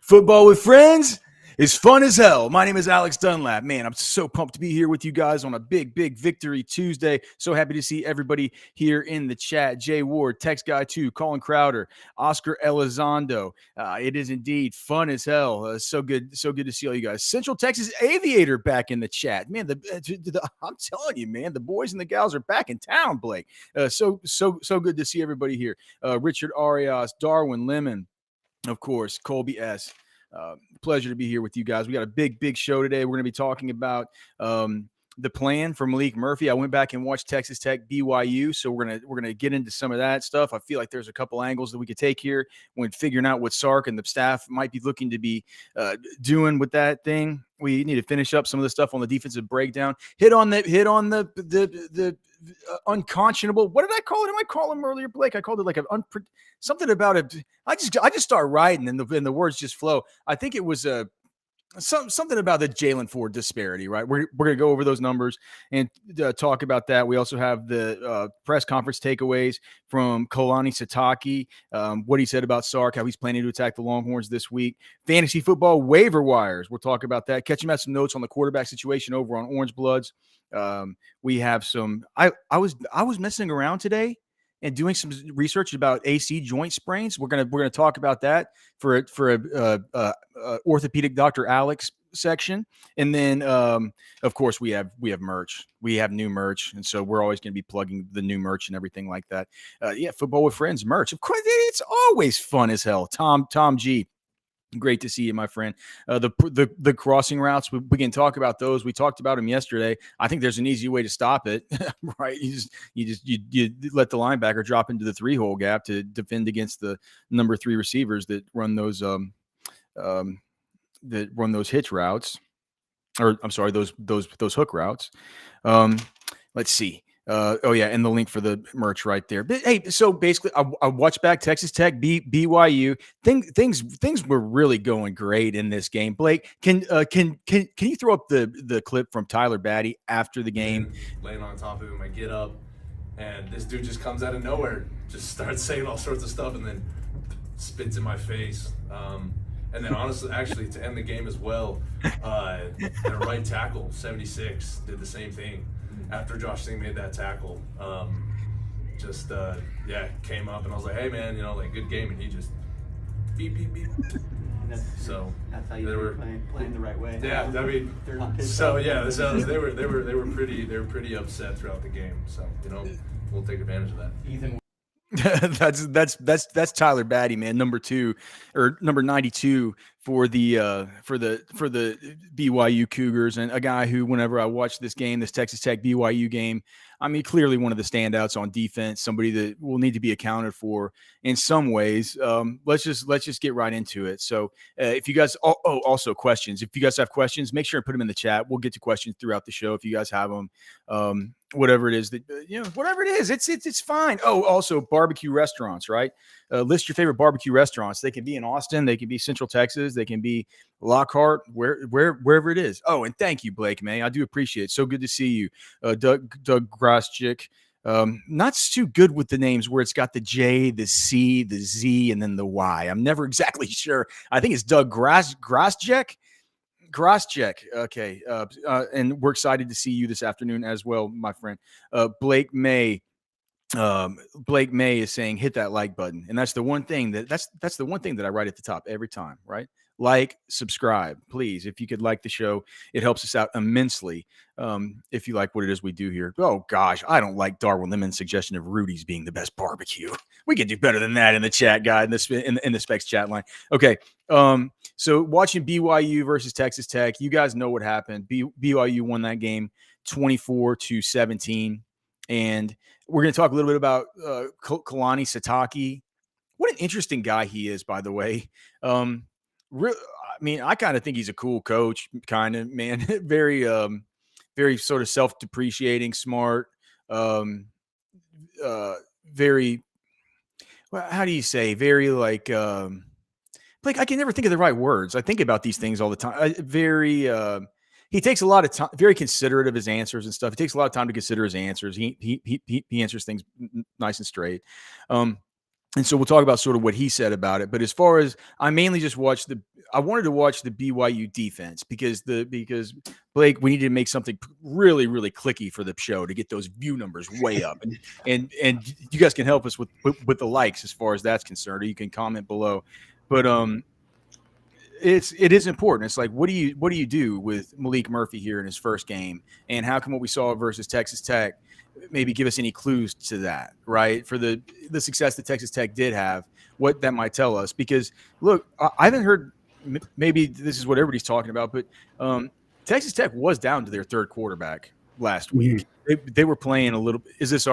Football with friends is fun as hell. My name is Alex Dunlap. Man, I'm so pumped to be here with you guys on a big Victory Tuesday. So happy to see everybody here in the chat. Jay Ward, Text Guy 2, Colin Crowder, Oscar Elizondo. It is indeed fun as hell. So good to see all you guys. Central Texas Aviator back in the chat. Man, I'm telling you, man, the boys and the gals are back in town, Blake. So good to see everybody here. Richard Arias, Darwin Lemon, of course, Colby S. Pleasure to be here with you guys. We got a big show today. We're going to be talking about the plan for Malik Murphy. I went back and watched Texas Tech BYU, so we're gonna get into some of that stuff. I feel like there's a couple angles that we could take here when figuring out what Sark and the staff might be looking to be doing with that thing. We need to finish up some of the stuff on the defensive breakdown. Hit on the unconscionable. What did I call it? Did I call him earlier, Blake? I called it like something about it. I just start writing and the words just flow. I think it was something about the Jaylen Ford disparity, right? We're going to go over those numbers and talk about that. We also have the press conference takeaways from Kalani Sitake, what he said about Sark, how he's planning to attack the Longhorns this week. Fantasy football waiver wires. We'll talk about that. Catch him at some notes on the quarterback situation over on Orange Bloods. We have some. I was messing around today and doing some research about AC joint sprains. We're gonna talk about that for a orthopedic Dr. Alex section, and then of course we have merch. We have new merch, and so we're always going to be plugging the new merch and everything like that. Football with Friends merch. Of course, it's always fun as hell. Tom G. Great to see you, my friend. The crossing routes, we can talk about those. We talked about them yesterday. I think there's an easy way to stop it, right? You let the linebacker drop into the 3-hole gap to defend against the number 3 receivers that run those hitch routes, or I'm sorry, those hook routes. Let's see. And the link for the merch right there. But hey, so basically, I watched back Texas Tech BYU. Things were really going great in this game. Blake, can you throw up the clip from Tyler Batty after the game? Laying on top of him, I get up, and this dude just comes out of nowhere, just starts saying all sorts of stuff, and then spits in my face. And then honestly, actually, to end the game as well, their right tackle, 76, did the same thing. After Josh Singh made that tackle, came up and I was like, hey man, good game, and he just beep. So that's how you were playing the right way. Yeah, I mean, they were pretty upset throughout the game. So we'll take advantage of that. Ethan. that's Tyler Batty, man, number 2 or number 92 for the BYU Cougars, and a guy who, whenever I watch this Texas Tech BYU game, I mean, clearly one of the standouts on defense, somebody that will need to be accounted for in some ways. Let's just get right into it. So if you guys also questions, if you guys have questions, make sure and put them in the chat. We'll get to questions throughout the show if you guys have them. Whatever it is that whatever it is, it's fine. Oh, also barbecue restaurants, right? List your favorite barbecue restaurants. They can be in Austin, they can be Central Texas, they can be Lockhart, wherever it is. Oh, and thank you, Blake May. I do appreciate it. So good to see you, Doug Graschik. Not too good with the names where it's got the J, the C, the Z, and then the Y. I'm never exactly sure. I think it's Doug Graschik. Okay. And we're excited to see you this afternoon as well, my friend. Blake May is saying hit that like button, and that's the one thing that I write at the top every time, right? Like, subscribe, please. If you could like the show, it helps us out immensely. If you like what it is we do here. Oh gosh, I don't like Darwin Lemon's suggestion of Rudy's being the best barbecue. We can do better than that in the chat, guy, in the Specs chat line. Okay. So watching BYU versus Texas Tech, you guys know what happened. BYU won that game 24-17, and we're going to talk a little bit about Kalani Sitake. What an interesting guy he is, by the way. I kind of think he's a cool coach, kind of, man. Very sort of self-depreciating, smart, very, well, how do you say, very like I can never think of the right words. I think about these things all the time. He takes a lot of time, very considerate of his answers and stuff. He takes a lot of time to consider his answers. He answers things nice and straight. And so we'll talk about sort of what he said about it. But as far as I mainly just watched I wanted to watch the BYU defense because Blake, we need to make something really, really clicky for the show to get those view numbers way up, and you guys can help us with the likes as far as that's concerned, or you can comment below. But it is important. It's like, what do you do with Malik Murphy here in his first game, and how can what we saw versus Texas Tech maybe give us any clues to that, right? For the success that Texas Tech did have, what that might tell us. Because look, I haven't heard, maybe this is what everybody's talking about, but Texas Tech was down to their third quarterback last week. They were playing a little. Is this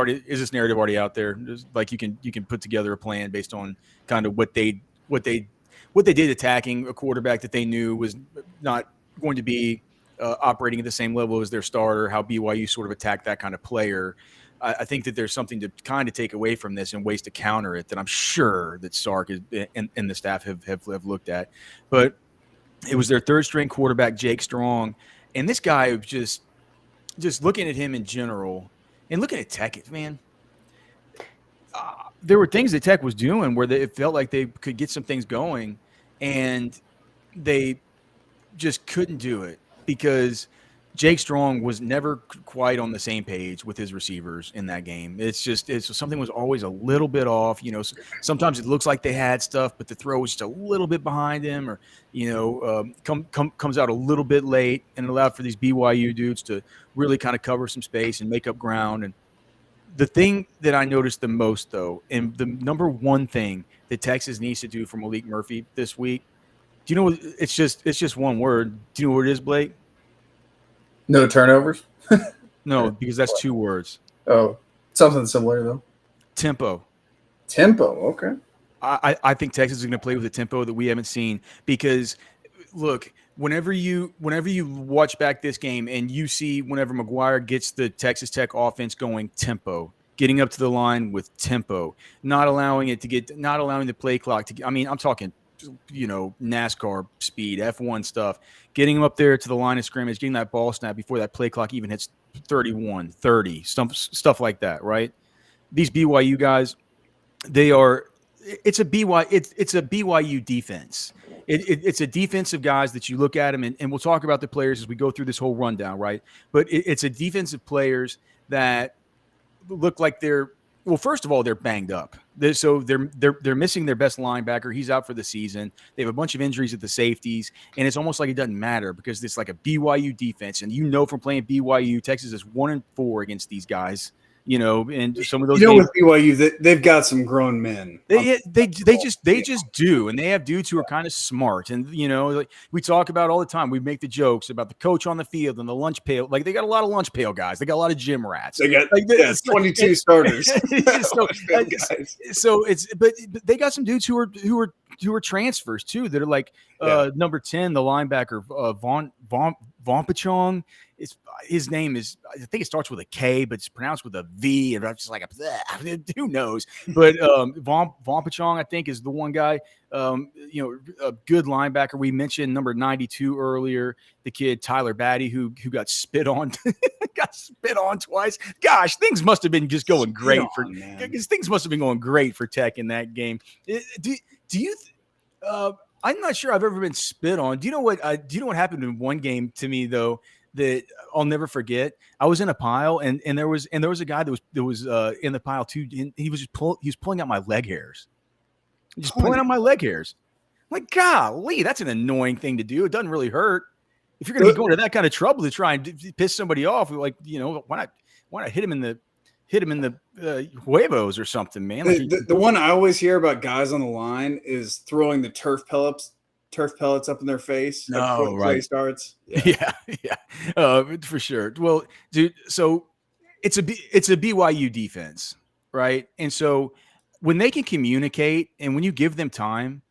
narrative already out there? Like you can put together a plan based on kind of what they did attacking a quarterback that they knew was not going to be operating at the same level as their starter, how BYU sort of attacked that kind of player. I think that there's something to kind of take away from this and ways to counter it that I'm sure that Sark and the staff have looked at. But it was their third string quarterback, Jake Strong. And this guy was just looking at him in general and looking at Tech, man, there were things that Tech was doing where it felt like they could get some things going, and they just couldn't do it because Jake Strong was never quite on the same page with his receivers in that game. It's something was always a little bit off. You know, sometimes it looks like they had stuff, but the throw was just a little bit behind him, or comes out a little bit late, and it allowed for these BYU dudes to really kind of cover some space and make up ground. And the thing that I noticed the most, though, and the number one thing that Texas needs to do for Malik Murphy this week, do you know? It's just one word. Do you know what it is, Blake? No turnovers? No, because that's two words. Oh, something similar, though. Tempo. Okay. I think Texas is going to play with a tempo that we haven't seen because, look, whenever you watch back this game and you see whenever McGuire gets the Texas Tech offense going, tempo, getting up to the line with tempo, not allowing the play clock to – I mean, I'm talking – NASCAR speed, F1 stuff, getting them up there to the line of scrimmage, getting that ball snap before that play clock even hits 31, 30, stuff like that, right? These BYU guys, it's a BYU defense. It's a defensive guys that you look at them, and we'll talk about the players as we go through this whole rundown, right? But it's a defensive players that look like well, first of all, they're banged up. They're missing their best linebacker. He's out for the season. They have a bunch of injuries at the safeties, and it's almost like it doesn't matter because it's like a BYU defense. And from playing BYU, Texas is 1-4 against these guys. And some of those with BYU, they've got some grown men. They just do, and they have dudes who are kind of smart. And like we talk about all the time, we make the jokes about the coach on the field and the lunch pail. Like they got a lot of lunch pail guys. They got a lot of gym rats. They got 22 starters. But they got some dudes who are transfers too that are like number 10, the linebacker Vompachong. His name is, I think it starts with a K, but it's pronounced with a V, and I'm just like, who knows? But Vompachong, I think, is the one guy. A good linebacker. We mentioned number 92 earlier, the kid Tyler Batty, who got spit on, twice. Gosh, things must have been just going great things must have been going great for Tech in that game. Do you? I'm not sure I've ever been spit on. Do you know what happened in one game to me though that I'll never forget? I was in a pile, and there was a guy that was in the pile too. And he was pulling out my leg hairs, pulling out my leg hairs. I'm like, golly, that's an annoying thing to do. It doesn't really hurt. If you're going to be going to that kind of trouble to try and piss somebody off, like why not hit him in the huevos or something, man? Like the one I always hear about guys on the line is throwing the turf pellets up in their face. No, play starts. Yeah, for sure. Well, dude, so it's a BYU defense, right? And so when they can communicate and when you give them time,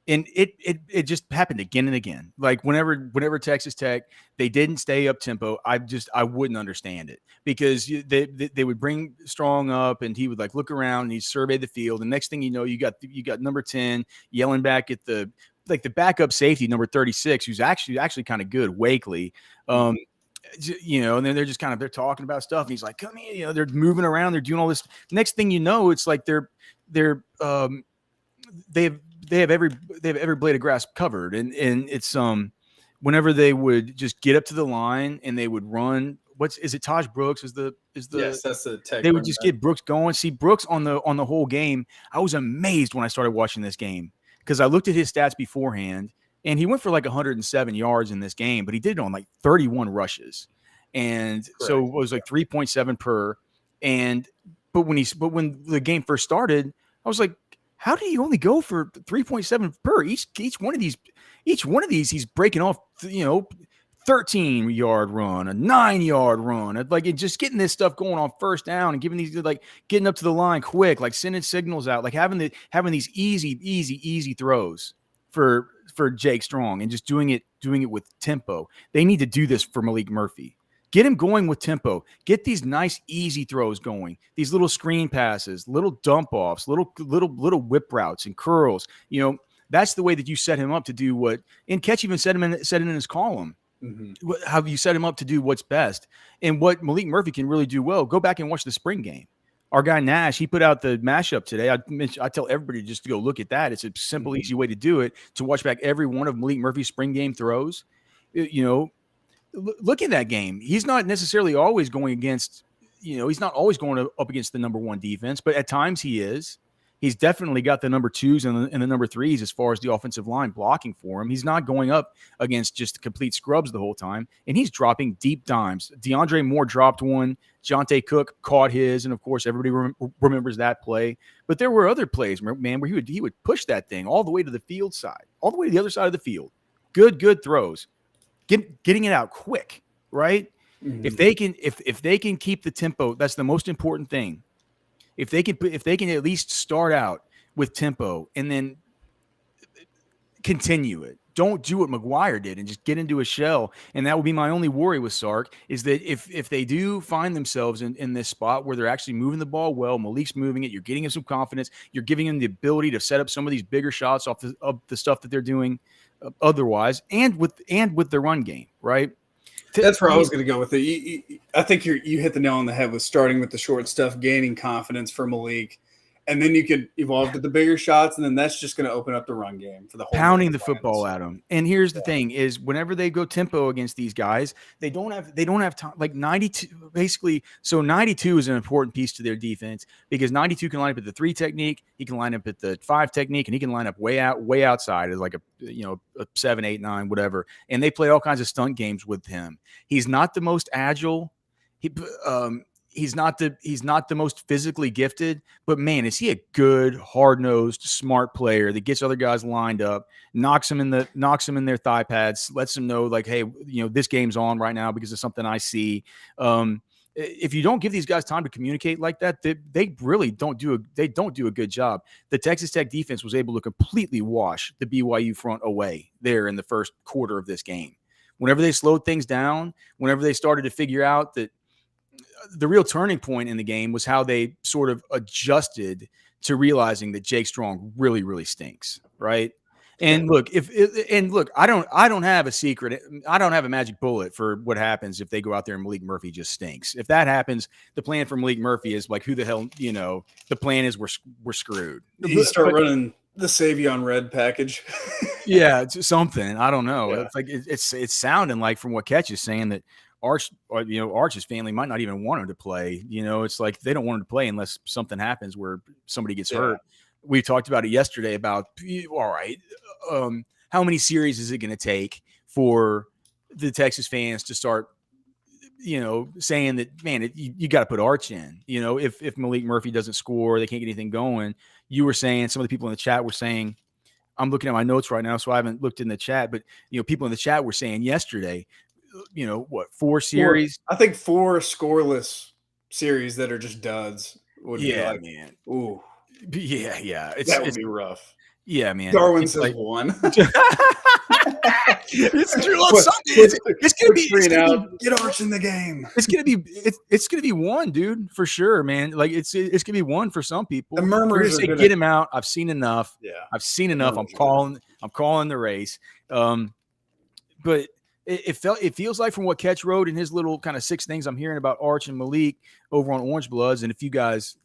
and it just happened again and again. Like whenever Texas Tech, they didn't stay up tempo, I wouldn't understand it because they would bring Strong up and he would like look around and he'd survey the field. And next thing you know, you got number 10 yelling back at the backup safety, number 36, who's actually kind of good, Wakely. And then they're just they're talking about stuff. And he's like, come here, they're moving around, they're doing all this. Next thing you know, it's like they have every blade of grass covered, and it's whenever they would just get up to the line and they would run. Is it Taj Brooks? Yes, that's the tech. They would just get Brooks going. See Brooks on the whole game. I was amazed when I started watching this game because I looked at his stats beforehand, and he went for like 107 yards in this game, but he did it on like 31 rushes, and so it was like 3.7 per. But when the game first started, I was like, how did he only go for 3.7 per? Each one of these, he's breaking off, 13-yard run, a 9-yard run, like it just getting this stuff going on first down and giving these, like getting up to the line quick, like sending signals out, like having these easy throws for Jake Strong and just doing it with tempo. They need to do this for Malik Murphy. Get him going with tempo. Get these nice, easy throws going. These little screen passes, little dump offs, little whip routes and curls. That's the way that you set him up to do what. And Ketch even said it in his column. Mm-hmm. How you set him up to do what's best and what Malik Murphy can really do well. Go back and watch the spring game. Our guy Nash, he put out the mashup today. I tell everybody just to go look at that. It's a simple, easy way to do it. To watch back every one of Malik Murphy's spring game throws. Look at that game. He's not necessarily always going against, he's not always going up against the number one defense, but at times he is. He's definitely got the number twos and the number threes as far as the offensive line blocking for him. He's not going up against just complete scrubs the whole time, and he's dropping deep dimes. DeAndre Moore dropped one. Jonte Cook caught his, and of course everybody remembers that play. But there were other plays, man, where he would push that thing all the way to the field side, all the way to the other side of the field. Good throws. Getting it out quick, right? Mm-hmm. If they can keep the tempo, that's the most important thing. If they can at least start out with tempo and then continue it. Don't do what McGuire did and just get into a shell. And that would be my only worry with Sark is that if they do find themselves in this spot where they're actually moving the ball well, Malik's moving it, you're getting him some confidence, you're giving him the ability to set up some of these bigger shots off the stuff that they're doing otherwise, and with the run game, right? That's where I was going to go with it. I think you hit the nail on the head with starting with the short stuff, gaining confidence for Maalik, and then you could evolve to the bigger shots, and then that's just going to open up the run game for the whole pounding the football at them. And here's the thing: is whenever they go tempo against these guys, they don't have time. Like 92, basically. So 92 is an important piece to their defense because 92 can line up at the 3 technique, he can line up at the 5 technique, and he can line up way outside as like a 7, 8, 9, whatever. And they play all kinds of stunt games with him. He's not the most agile. He's not the most physically gifted, but man, is he a good, hard-nosed, smart player that gets other guys lined up, knocks them in their thigh pads, lets them know like, hey, this game's on right now because of something I see. If you don't give these guys time to communicate like that, they really don't do a good job. The Texas Tech defense was able to completely wash the BYU front away there in the first quarter of this game. Whenever they slowed things down, whenever they started to figure out that the real turning point in the game was how they sort of adjusted to realizing that Jake Strong really, really stinks, right? And look, I don't have a secret. I don't have a magic bullet for what happens if they go out there and Malik Murphy just stinks. If that happens, the plan for Malik Murphy is like, who the hell, the plan is we're screwed. You start running the Savion Red package. Yeah, it's something. I don't know. Yeah. It's like it's sounding like from what Ketch is saying that Arch's family might not even want him to play. It's like they don't want him to play unless something happens where somebody gets hurt. We talked about it yesterday about, all right, how many series is it going to take for the Texas fans to start, saying that, man, you got to put Arch in. If Malik Murphy doesn't score, they can't get anything going. You were saying, some of the people in the chat were saying, I'm looking at my notes right now, so I haven't looked in the chat, but people in the chat were saying yesterday, 4 series? I think 4 scoreless series that are just duds would be like, man. Ooh. Yeah. That would be rough. Yeah, man. Darwin says like, 1. It's true on Sunday. It's gonna be get Arch in the game. It's gonna be 1, dude, for sure, man. Like it's gonna be 1 for some people. The murmurs say, get him out. I've seen enough. Yeah, I've seen enough. I'm calling the race. But it feels like from what Ketch wrote in his little kind of 6 things I'm hearing about Arch and Maalik over on Orange Bloods, and if you guys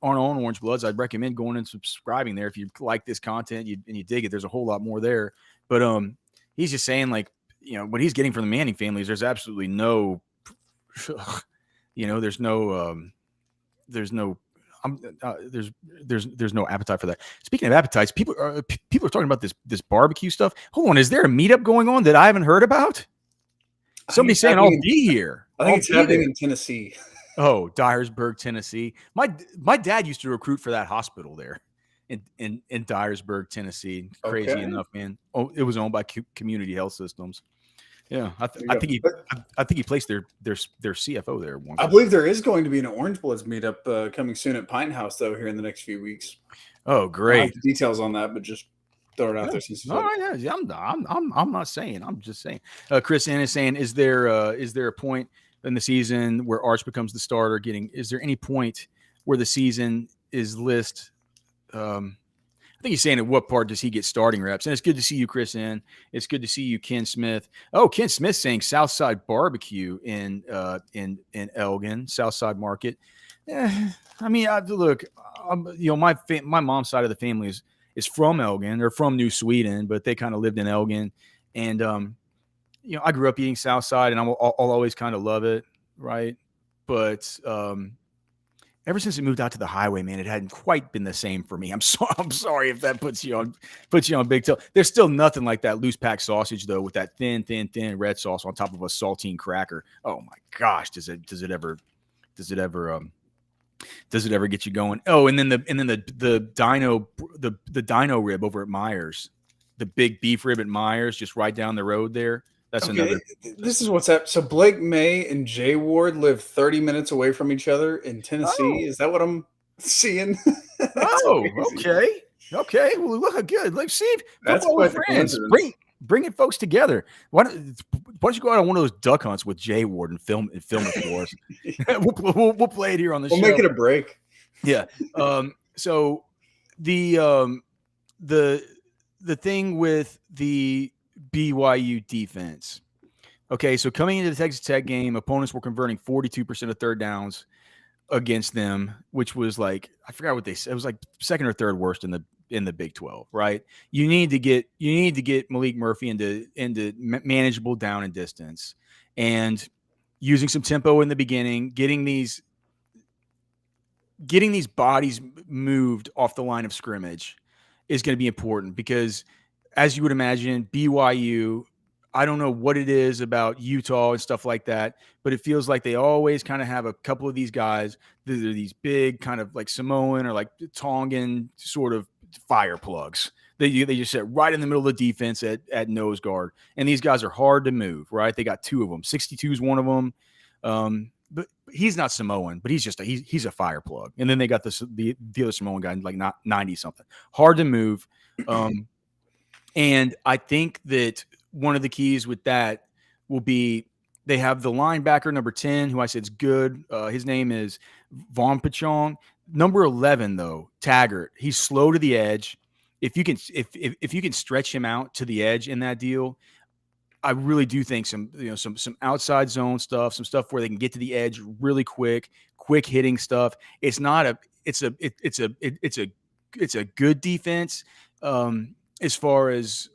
on Orange Bloods, I'd recommend going and subscribing there if you like this content and you dig it. There's a whole lot more there. But he's just saying, like, what he's getting from the Manning families, there's absolutely no, there's no appetite for that. Speaking of appetites, people are talking about this barbecue stuff. Hold on, is there a meetup going on that I haven't heard about? Somebody's saying I'll be here. I think it's happening in Tennessee. Oh, Dyersburg, Tennessee. My dad used to recruit for that hospital there in Dyersburg, Tennessee. Crazy enough, man. Oh, it was owned by Community Health Systems. Yeah, I think he placed their CFO there once. I believe there is going to be an Orange Bloods meetup coming soon at Pine House, though, here in the next few weeks. Oh, great! I don't have the details on that, but just throw it out there. All right, yeah, I'm not saying. I'm just saying. Chris Ann is saying, is there a point in the season where Arch becomes the starter? Is there any point where the season is list? I think he's saying at what part does he get starting reps? And it's good to see you, Chris N. It's good to see you, Ken Smith. Oh, Ken Smith saying Southside Barbecue in Elgin, Southside Market. I mean, look, my mom's side of the family is from Elgin. They're from New Sweden, but they kind of lived in Elgin. And, I grew up eating Southside, and I'll always kind of love it, right? But ever since it moved out to the highway, man, it hadn't quite been the same for me. I'm sorry if that puts you on big toe. There's still nothing like that loose pack sausage though, with that thin red sauce on top of a saltine cracker. Oh my gosh, does it ever get you going? Oh, and then the dino rib over at Myers, the big beef rib at Myers, just right down the road there. That's another. This is what's up. So Blake May and Jay Ward live 30 minutes away from each other in Tennessee. Oh. Is that what I'm seeing? Oh, crazy. Okay. Well, look good. Like, see, that's quite friends. Bringing folks together. Why don't you go out on one of those duck hunts with Jay Ward and film it for us? we'll play it here on the show. We'll make it a break. Yeah. So the thing with the BYU defense. Okay, so coming into the Texas Tech game, opponents were converting 42% of third downs against them, which was like, I forgot what they said. It was like second or third worst in the Big 12, right? You need to get Malik Murphy into manageable down and distance, and using some tempo in the beginning, getting these bodies moved off the line of scrimmage is going to be important, because as you would imagine, BYU, I don't know what it is about Utah and stuff like that, but it feels like they always kind of have a couple of these guys that are these big kind of like Samoan or like Tongan sort of fire plugs. They just sit right in the middle of the defense at nose guard. And these guys are hard to move, right? They got two of them. 62 is one of them. But he's not Samoan, but he's a fire plug. And then they got the other Samoan guy, like 90 something. Hard to move. And I think that one of the keys with that will be they have the linebacker number 10, who I said is good. His name is Von Pachong. Number 11, though, Taggart. He's slow to the edge. If you can stretch him out to the edge in that deal, I really do think some outside zone stuff, some stuff where they can get to the edge really quick hitting stuff. It's a good defense. As far as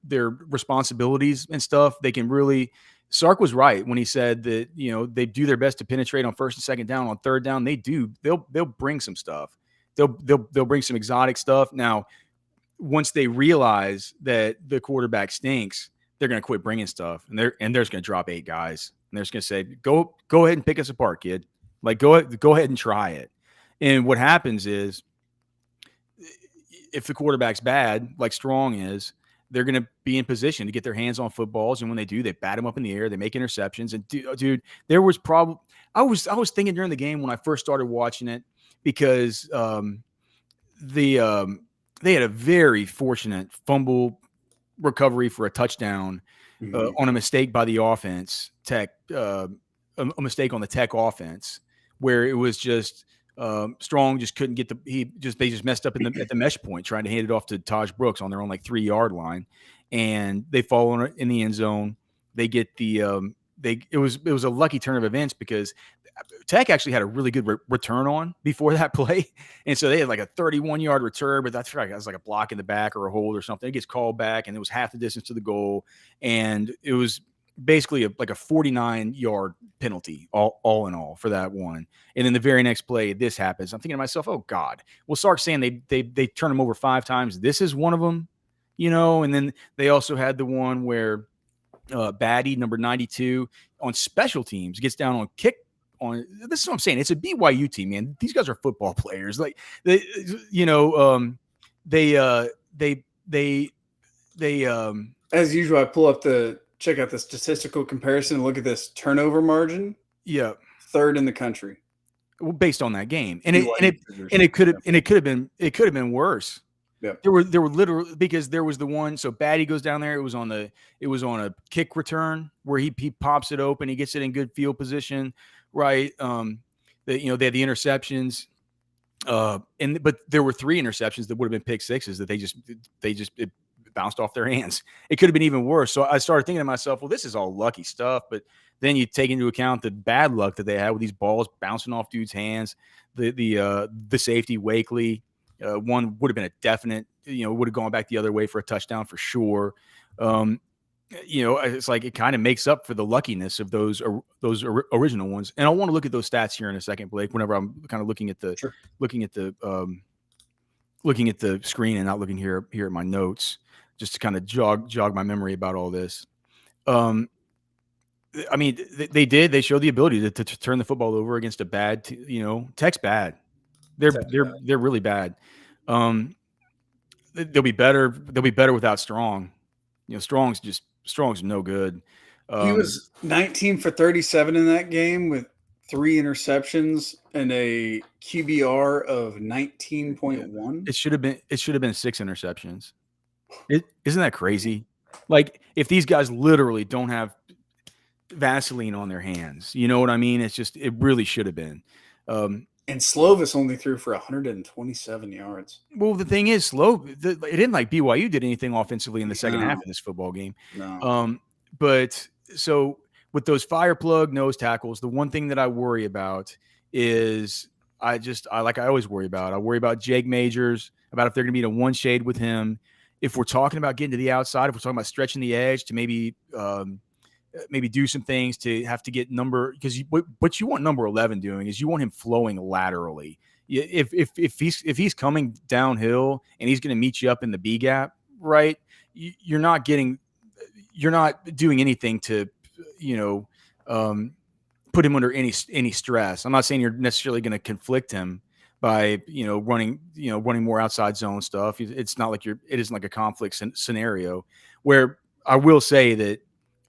their responsibilities and stuff, they can really. Sark was right when he said that they do their best to penetrate on first and second down. On third down, they'll bring some stuff. They'll bring some exotic stuff. Now, once they realize that the quarterback stinks, they're going to quit bringing stuff, and they're just going to drop 8 guys, and they're just going to say, "Go ahead and pick us apart, kid. Like go ahead and try it." And what happens is, if the quarterback's bad, like Strong is, they're going to be in position to get their hands on footballs. And when they do, they bat them up in the air. They make interceptions. And dude, there was I was thinking during the game when I first started watching it, because they had a very fortunate fumble recovery for a touchdown on a mistake by the offense, a mistake on the Tech offense, where it was just Strong just couldn't get they just messed up at the mesh point trying to hand it off to Taj Brooks on their own 3-yard line, and they fall in the end zone. They get the it was a lucky turn of events because Tech actually had a really good return on before that play. And so they had like a 31-yard return, but that's right. It was like a block in the back or a hold or something. It gets called back, and it was half the distance to the goal. And it was basically like a 49-yard penalty all in all for that one. And then the very next play, this happens. I'm thinking to myself, oh God. Well, Sark's saying they turn him over 5 times. This is one of them, and then they also had the one where Batty, number 92, on special teams gets down on kick. This is what I'm saying. It's a BYU team, man. These guys are football players. Like they as usual, I pull up check out the statistical comparison and look at this turnover margin. Yeah. 3rd in the country. Well, based on that game. It could have been worse. Yeah. There were literally, because there was the one, so Batty goes down there. It was on a kick return where he pops it open, he gets it in good field position, right? They had the interceptions, but there were 3 interceptions that would have been pick sixes that it bounced off their hands. It could have been even worse. So I started thinking to myself, well, this is all lucky stuff, but then you take into account the bad luck that they had with these balls bouncing off dudes' hands. The safety Wakely. One would have been a definite, would have gone back the other way for a touchdown for sure. It's like it kind of makes up for the luckiness of those original ones. And I want to look at those stats here in a second, Blake, whenever I'm kind of looking at the screen and not looking here at my notes, just to kind of jog my memory about all this. I mean, they showed the ability to turn the football over against a bad, Tech's bad. They're really bad. They'll be better without Strong. Strong's no good. He was 19 for 37 in that game with 3 interceptions and a QBR of 19.1. It should have been 6 interceptions. Isn't that crazy? Like, if these guys literally don't have Vaseline on their hands, you know what I mean? It really should have been. And Slovis only threw for 127 yards. Well, the thing is, it didn't like BYU did anything offensively in the second half of this football game. No. But so with those fire plug nose tackles, the one thing that I worry about is I always worry about. I worry about Jake Majors, about if they're going to be in a one shade with him. If we're talking about getting to the outside, if we're talking about stretching the edge to maybe do some things to have to get because what you want number 11 doing is you want him flowing laterally. If he's coming downhill and he's going to meet you up in the B gap, right? You're not doing anything to, put him under any stress. I'm not saying you're necessarily going to conflict him by, running more outside zone stuff. It's not like it isn't like a conflict scenario where I will say that,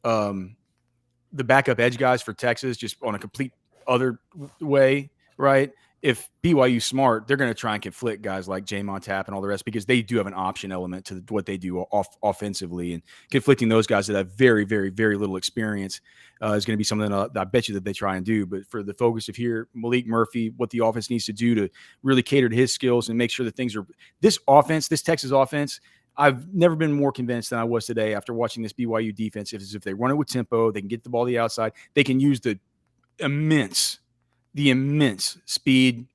the backup edge guys for Texas just on a complete other way, right? If BYU's smart, they're going to try and conflict guys like Jamon Tapp and all the rest because they do have an option element to what they do offensively, and conflicting those guys that have very, very, very little experience is going to be something that I bet you that they try and do. But for the focus of here, Malik Murphy, what the offense needs to do to really cater to his skills and make sure that things are this Texas offense. I've never been more convinced than I was today after watching this BYU defense. If they run it with tempo, they can get the ball to the outside. They can use the immense speed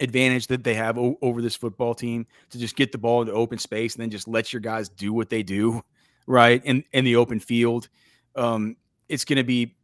advantage that they have over this football team to just get the ball into open space and then just let your guys do what they do, right? In the open field. It's going to be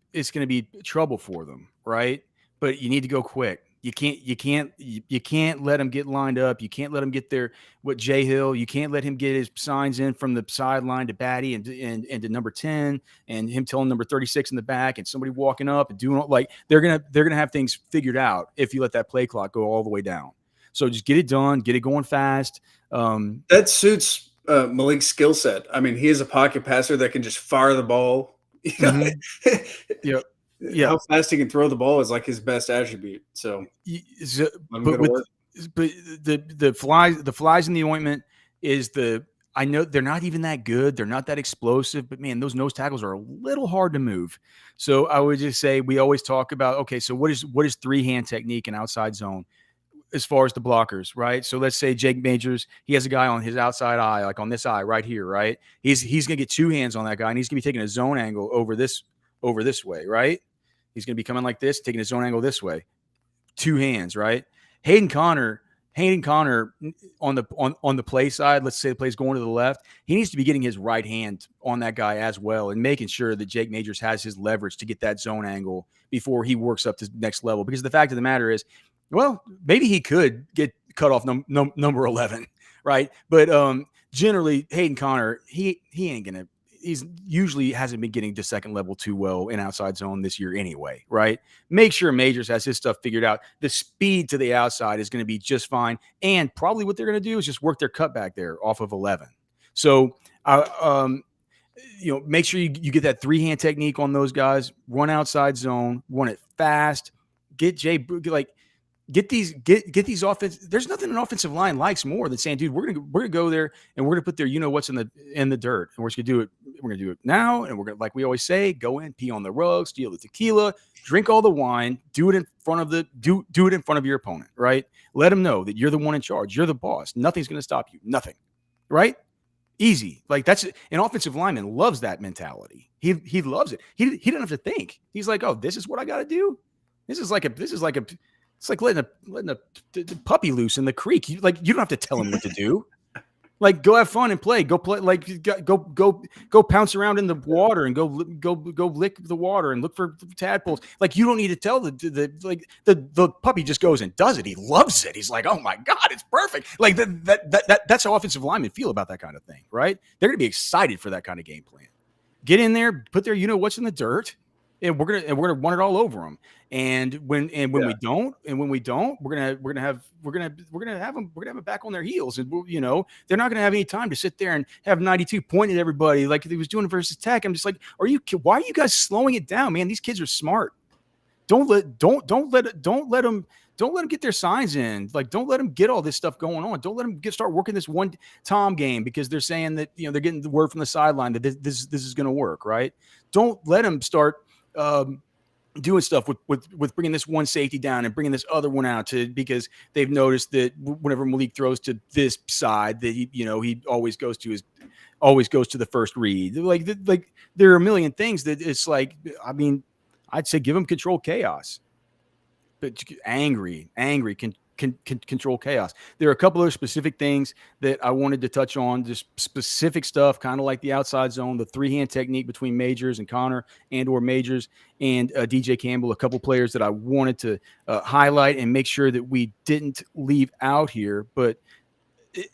trouble for them, right? But you need to go quick. You can't let him get lined up. You can't let him get there with Jay Hill. You can't let him get his signs in from the sideline to Batty and to number 10 and him telling number 36 in the back and somebody walking up and doing like they're gonna have things figured out if you let that play clock go all the way down. So just get it done, get it going fast. That suits Malik's skill set. I mean, he is a pocket passer that can just fire the ball. Mm-hmm. Yep. Yeah, how fast he can throw the ball is like his best attribute. So, but the flies in the ointment is I know they're not even that good. They're not that explosive, but man, those nose tackles are a little hard to move. So I would just say we always talk about, okay, so what is three-hand technique and outside zone as far as the blockers, right? So let's say Jake Majors, he has a guy on his outside eye, like on this eye right here, right? He's going to get two hands on that guy, and he's going to be taking a zone angle over this over this way, right? He's going to be coming like this, taking his zone angle this way. 2 hands, right? Hayden Connor on the play side, let's say the play's going to the left, he needs to be getting his right hand on that guy as well and making sure that Jake Majors has his leverage to get that zone angle before he works up to the next level. Because the fact of the matter is, well, maybe he could get cut off number 11, right? But generally, Hayden Connor, he ain't going to, he's usually hasn't been getting to second level too well in outside zone this year anyway, right? Make sure Majors has his stuff figured out. The speed to the outside is going to be just fine. And probably what they're going to do is just work their cutback there off of 11. So, make sure you get that 3-hand technique on those guys, run outside zone, run it fast, get these offense. There's nothing an offensive line likes more than saying, dude, we're gonna go there and we're gonna put their what's in the dirt, and we're just gonna do it. We're gonna do it now, and we're gonna, like we always say, go in, pee on the rug, steal the tequila, drink all the wine, do it in front of your opponent, right? Let them know that you're the one in charge, you're the boss. Nothing's gonna stop you, nothing, right? Easy. Like, that's an offensive lineman loves that mentality. He loves it. He doesn't have to think. He's like, oh, this is what I got to do. It's like letting a puppy loose in the creek. You don't have to tell him what to do. Like, go have fun and play. Go play. Like, go pounce around in the water and go lick the water and look for tadpoles. Like, you don't need to tell the puppy just goes and does it. He loves it. He's like, oh my God, it's perfect. Like that's how offensive linemen feel about that kind of thing, right? They're gonna be excited for that kind of game plan. Get in there, put their what's in the dirt. And we're gonna run it all over them. And when we don't, we're gonna have them back on their heels. And they're not gonna have any time to sit there and have 92 pointed at everybody like he was doing versus Tech. I'm just like, why are you guys slowing it down, man? These kids are smart. Don't let them get their signs in. Like, don't let them get all this stuff going on. Don't let them start working this one Tom game because they're saying that they're getting the word from the sideline that this is going to work, right? Don't let them start doing stuff with bringing this one safety down and bringing this other one out because they've noticed that whenever Maalik throws to this side that he always goes to the first read. Like there are a million things that it's like, I mean, I'd say give them control chaos, but angry can control chaos. There are a couple of specific things that I wanted to touch on, just specific stuff, kind of like the outside zone, the 3-hand technique between Majors and Connor or Majors and DJ Campbell, a couple players that I wanted to highlight and make sure that we didn't leave out here,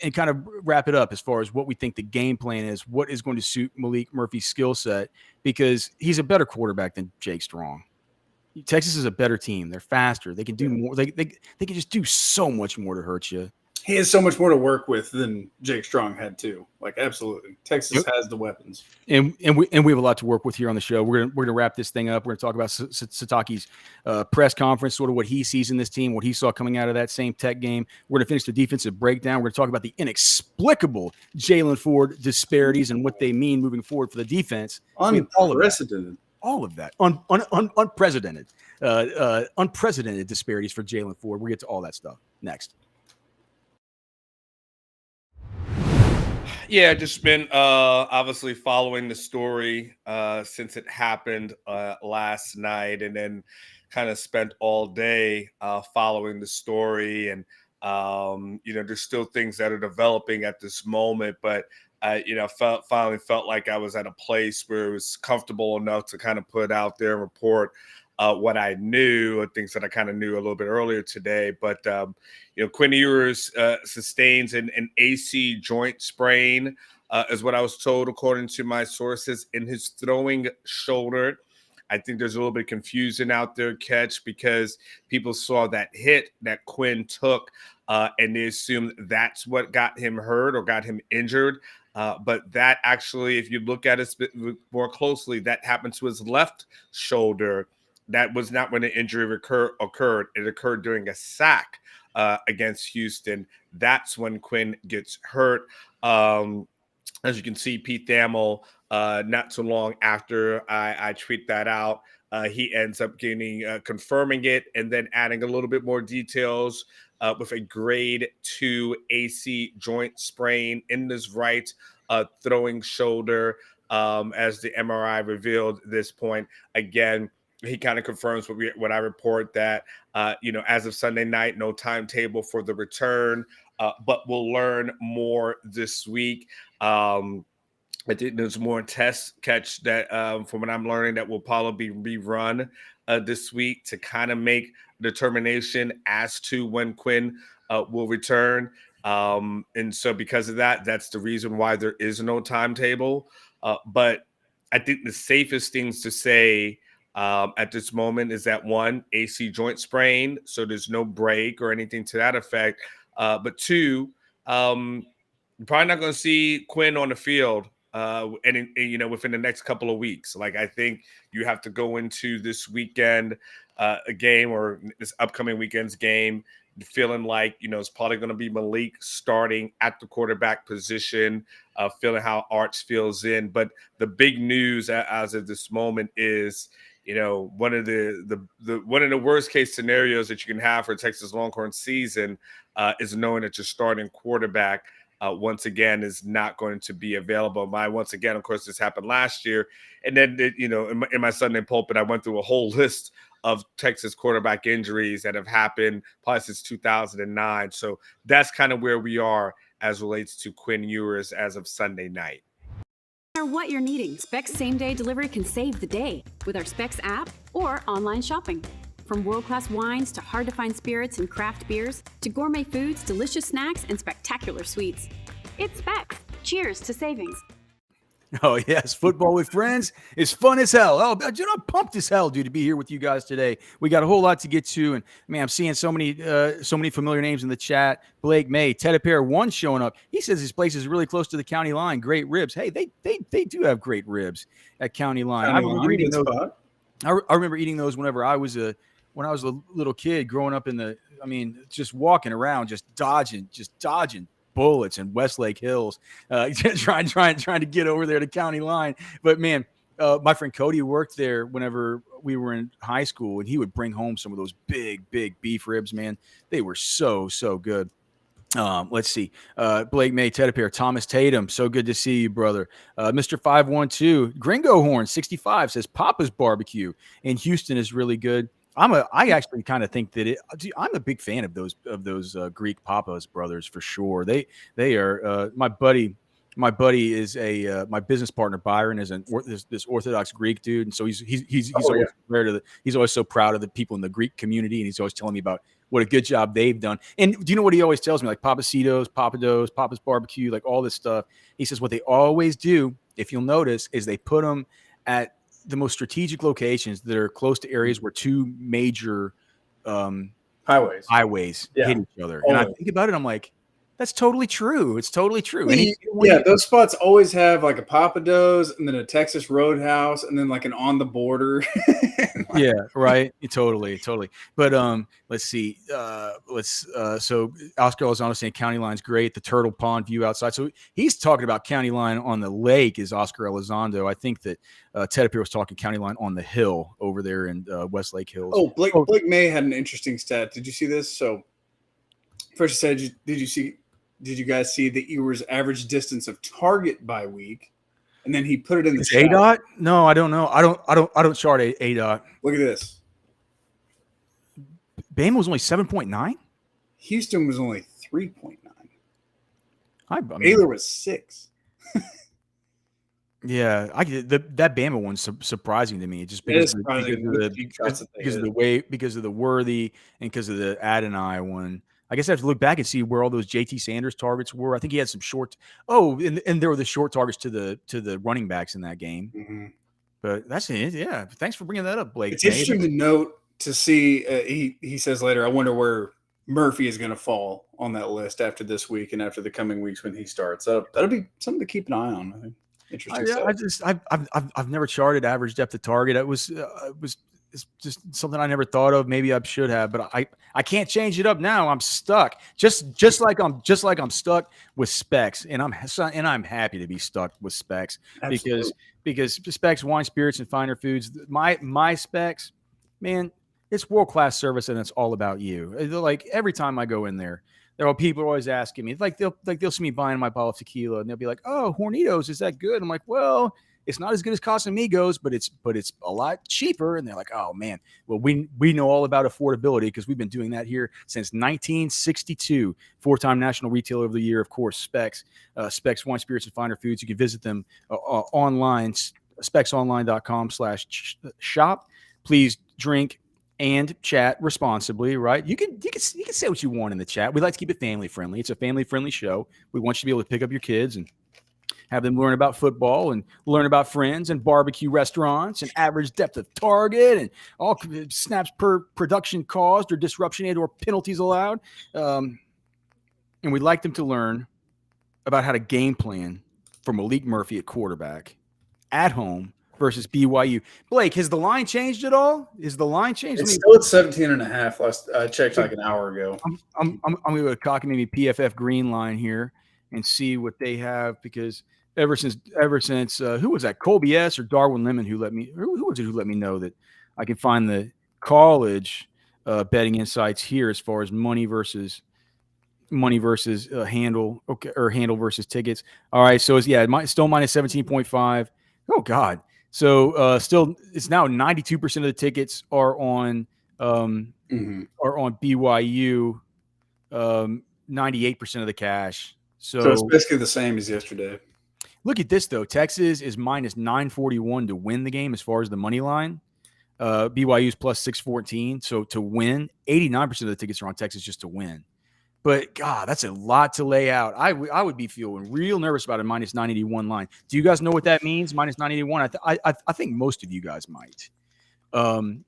and kind of wrap it up as far as what we think the game plan is, what is going to suit Malik Murphy's skill set, because he's a better quarterback than Jake Strong. Texas is a better team. They're faster. They can do more. They can just do so much more to hurt you. He has so much more to work with than Jake Strong had too. Like, absolutely, Texas has the weapons, and we have a lot to work with here on the show. We're gonna wrap this thing up. We're gonna talk about Sitake's press conference, sort of what he sees in this team, what he saw coming out of that same Tech game. We're gonna finish the defensive breakdown. We're gonna talk about the inexplicable Jaylen Ford disparities and what they mean moving forward for the defense. Unprecedented. All of that, unprecedented disparities for Jaylen Ford. We'll get to all that stuff next. Yeah, just been obviously following the story since it happened last night, and then kind of spent all day following the story. And there's still things that are developing at this moment, but finally felt like I was at a place where it was comfortable enough to kind of put out there and report what I knew, things that I kind of knew a little bit earlier today. But, Quinn Ewers sustains an AC joint sprain, is what I was told, according to my sources, in his throwing shoulder. I think there's a little bit of confusion out there, Catch, because people saw that hit that Quinn took and they assumed that's what got him hurt or got him injured. But that actually, if you look at it more closely, that happened to his left shoulder. That was not when the injury occurred. It occurred during a sack against Houston. That's when Quinn gets hurt. As you can see, Pete Thamel, not too long after I tweet that out, he ends up confirming it and then adding a little bit more details with a grade 2 AC joint sprain in his right throwing shoulder. as the MRI revealed this point. Again, he kind of confirms what I report that, as of Sunday night, no timetable for the return, but we'll learn more this week. I think there's more tests catch that from what I'm learning that will probably be rerun this week to kind of make determination as to when Quinn will return. And so because of that, that's the reason why there is no timetable. But I think the safest things to say at this moment is that one, AC joint sprain, so there's no break or anything to that effect. But two, you're probably not going to see Quinn on the field within the next couple of weeks. Like, I think you have to go into this weekend a game or this upcoming weekend's game feeling like, it's probably going to be Maalik starting at the quarterback position, feeling how Arch feels in. But the big news as of this moment is, one of the worst case scenarios that you can have for Texas Longhorns season is knowing that your starting quarterback once again is not going to be available. Once again, of course, this happened last year. And then, in my Sunday pulpit, I went through a whole list of Texas quarterback injuries that have happened probably since 2009. So that's kind of where we are as relates to Quinn Ewers as of Sunday night. No matter what you're needing, Specs same-day delivery can save the day with our Specs app or online shopping. From world-class wines to hard-to-find spirits and craft beers to gourmet foods, delicious snacks, and spectacular sweets. It's Specs. Cheers to savings. Oh, yes. Football with friends is fun as hell. Oh, dude, I'm pumped as hell, dude, to be here with you guys today. We got a whole lot to get to. And, man, I'm seeing so many familiar names in the chat. Blake May, Teddy 1 showing up. He says his place is really close to the county line. Great ribs. Hey, they do have great ribs at county line. I remember eating those. I remember eating those whenever I was a little kid growing up just walking around, just dodging bullets in Westlake Hills, trying to get over there to county line. But man, my friend Cody worked there whenever we were in high school, and he would bring home some of those big beef ribs, man. They were so good. Let's see. Blake May, Teddy Thomas Tatum. So good to see you, brother. Mr. 512, Gringo Horn 65 says Papa's Barbecue in Houston is really good. I actually kind of think that I'm a big fan of those Greek Papa's brothers for sure. They are my buddy. My buddy is my business partner Byron is this Orthodox Greek dude, and so he's always so proud of the people in the Greek community, and he's always telling me about what a good job they've done. And do you know what he always tells me? Like Papacitos, Papados, Papa's Barbecue, like all this stuff. He says what they always do, if you'll notice, is they put them at the most strategic locations that are close to areas where two major highways hit each other. And I think about it, I'm like, that's totally true. It's totally true. Those spots always have like a Papados and then a Texas Roadhouse and then like an on the border. Yeah, right. Totally. But let's see. So Oscar Elizondo saying county line's great. The Turtle Pond view outside. So he's talking about county line on the lake is Oscar Elizondo. I think that Ted was talking county line on the hill over there in Westlake Hills. Oh, Blake May had an interesting stat. Did you see this? So first he said, did you guys see the Ewers average distance of target by week? And then he put it in the A dot. No, I don't know. I don't chart a dot. Look at this. Bama was only 7.9. Houston was only 3.9. Baylor was 6. Yeah, that Bama one's surprising to me. Just because of the Worthy and because of the Adonai one. I guess I have to look back and see where all those JT Sanders targets were. I think he had some short. And there were the short targets to the running backs in that game. Mm-hmm. But that's it. Yeah. Thanks for bringing that up, Blake. It's interesting to note to see. He says later, I wonder where Murphy is going to fall on that list after this week and after the coming weeks when he starts. That'll be something to keep an eye on. I think. Interesting. I've never charted average depth of target. It's just something I never thought of. Maybe I should have, but I can't change it up now. I'm stuck. Just like I'm stuck with Specs, and I'm happy to be stuck with Specs. Absolutely. because Specs, wine, spirits, and finer foods. My Specs, man, it's world class service, and it's all about you. Like every time I go in there, People are always asking me, they'll see me buying my bottle of tequila, and they'll be like, "Oh, Hornitos, is that good?" I'm like, "Well, it's not as good as Casamigos, but it's a lot cheaper." And they're like, "Oh man, well we know all about affordability because we've been doing that here since 1962." 4-time National Retailer of the Year, of course. Specs, Specs Wine, Spirits, and Finer Foods. You can visit them online, specsonline.com/shop. Please drink and chat responsibly, right? You can say what you want in the chat. We like to keep it family friendly. It's a family friendly show. We want you to be able to pick up your kids and have them learn about football and learn about friends and barbecue restaurants and average depth of target and all snaps per production caused or disruption and or penalties allowed. And we'd like them to learn about how to game plan for Malik Murphy at quarterback at home versus BYU. Blake, has the line changed at all? Is the line changed? It's still at 17.5. Last I checked like an hour ago. I'm going to go to Cocky maybe PFF Green line here and see what they have, because ever since who was that, Colby S or Darwin Lemon who let me know that I can find the college betting insights here as far as money versus handle, okay, or handle versus tickets. All right, so it's still minus 17.5. Oh God. So still, it's now 92% of the tickets are on BYU, 98% of the cash. So it's basically the same as yesterday. Look at this though. Texas is minus 941 to win the game as far as the money line. BYU is plus 614. So to win, 89% of the tickets are on Texas just to win. But God, that's a lot to lay out. I would be feeling real nervous about a minus 981 line. Do you guys know what that means? Minus 981. I think most of you guys might. So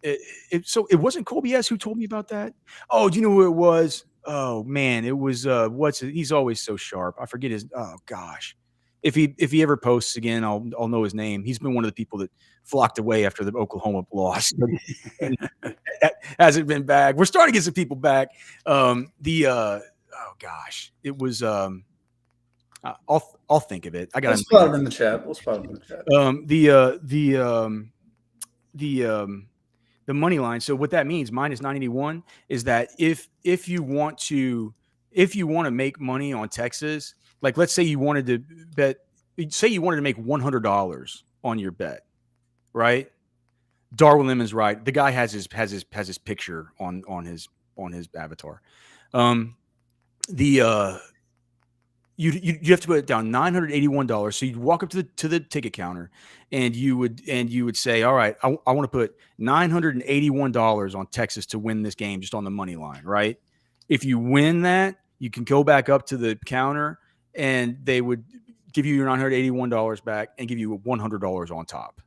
it wasn't Colby S who told me about that. Oh, do you know who it was? Oh man, it was he's always so sharp. I forget his. Oh gosh, if he ever posts again, I'll know his name. He's been one of the people that flocked away after the Oklahoma loss. Hasn't been back. We're starting to get some people back. Oh gosh, it was. I'll think of it. I got. We'll spot it in the chat. The money line. So what that means, minus 981, is that if you want to make money on Texas, like let's say you wanted to bet, say you wanted to make $100 on your bet, right? Darwin Lemon's right. The guy has his picture on his avatar. You have to put it down $981. So you'd walk up to the ticket counter and you would say, all right, I want to put $981 on Texas to win this game just on the money line, right? If you win that, you can go back up to the counter and they would give you your $981 back and give you $100 on top.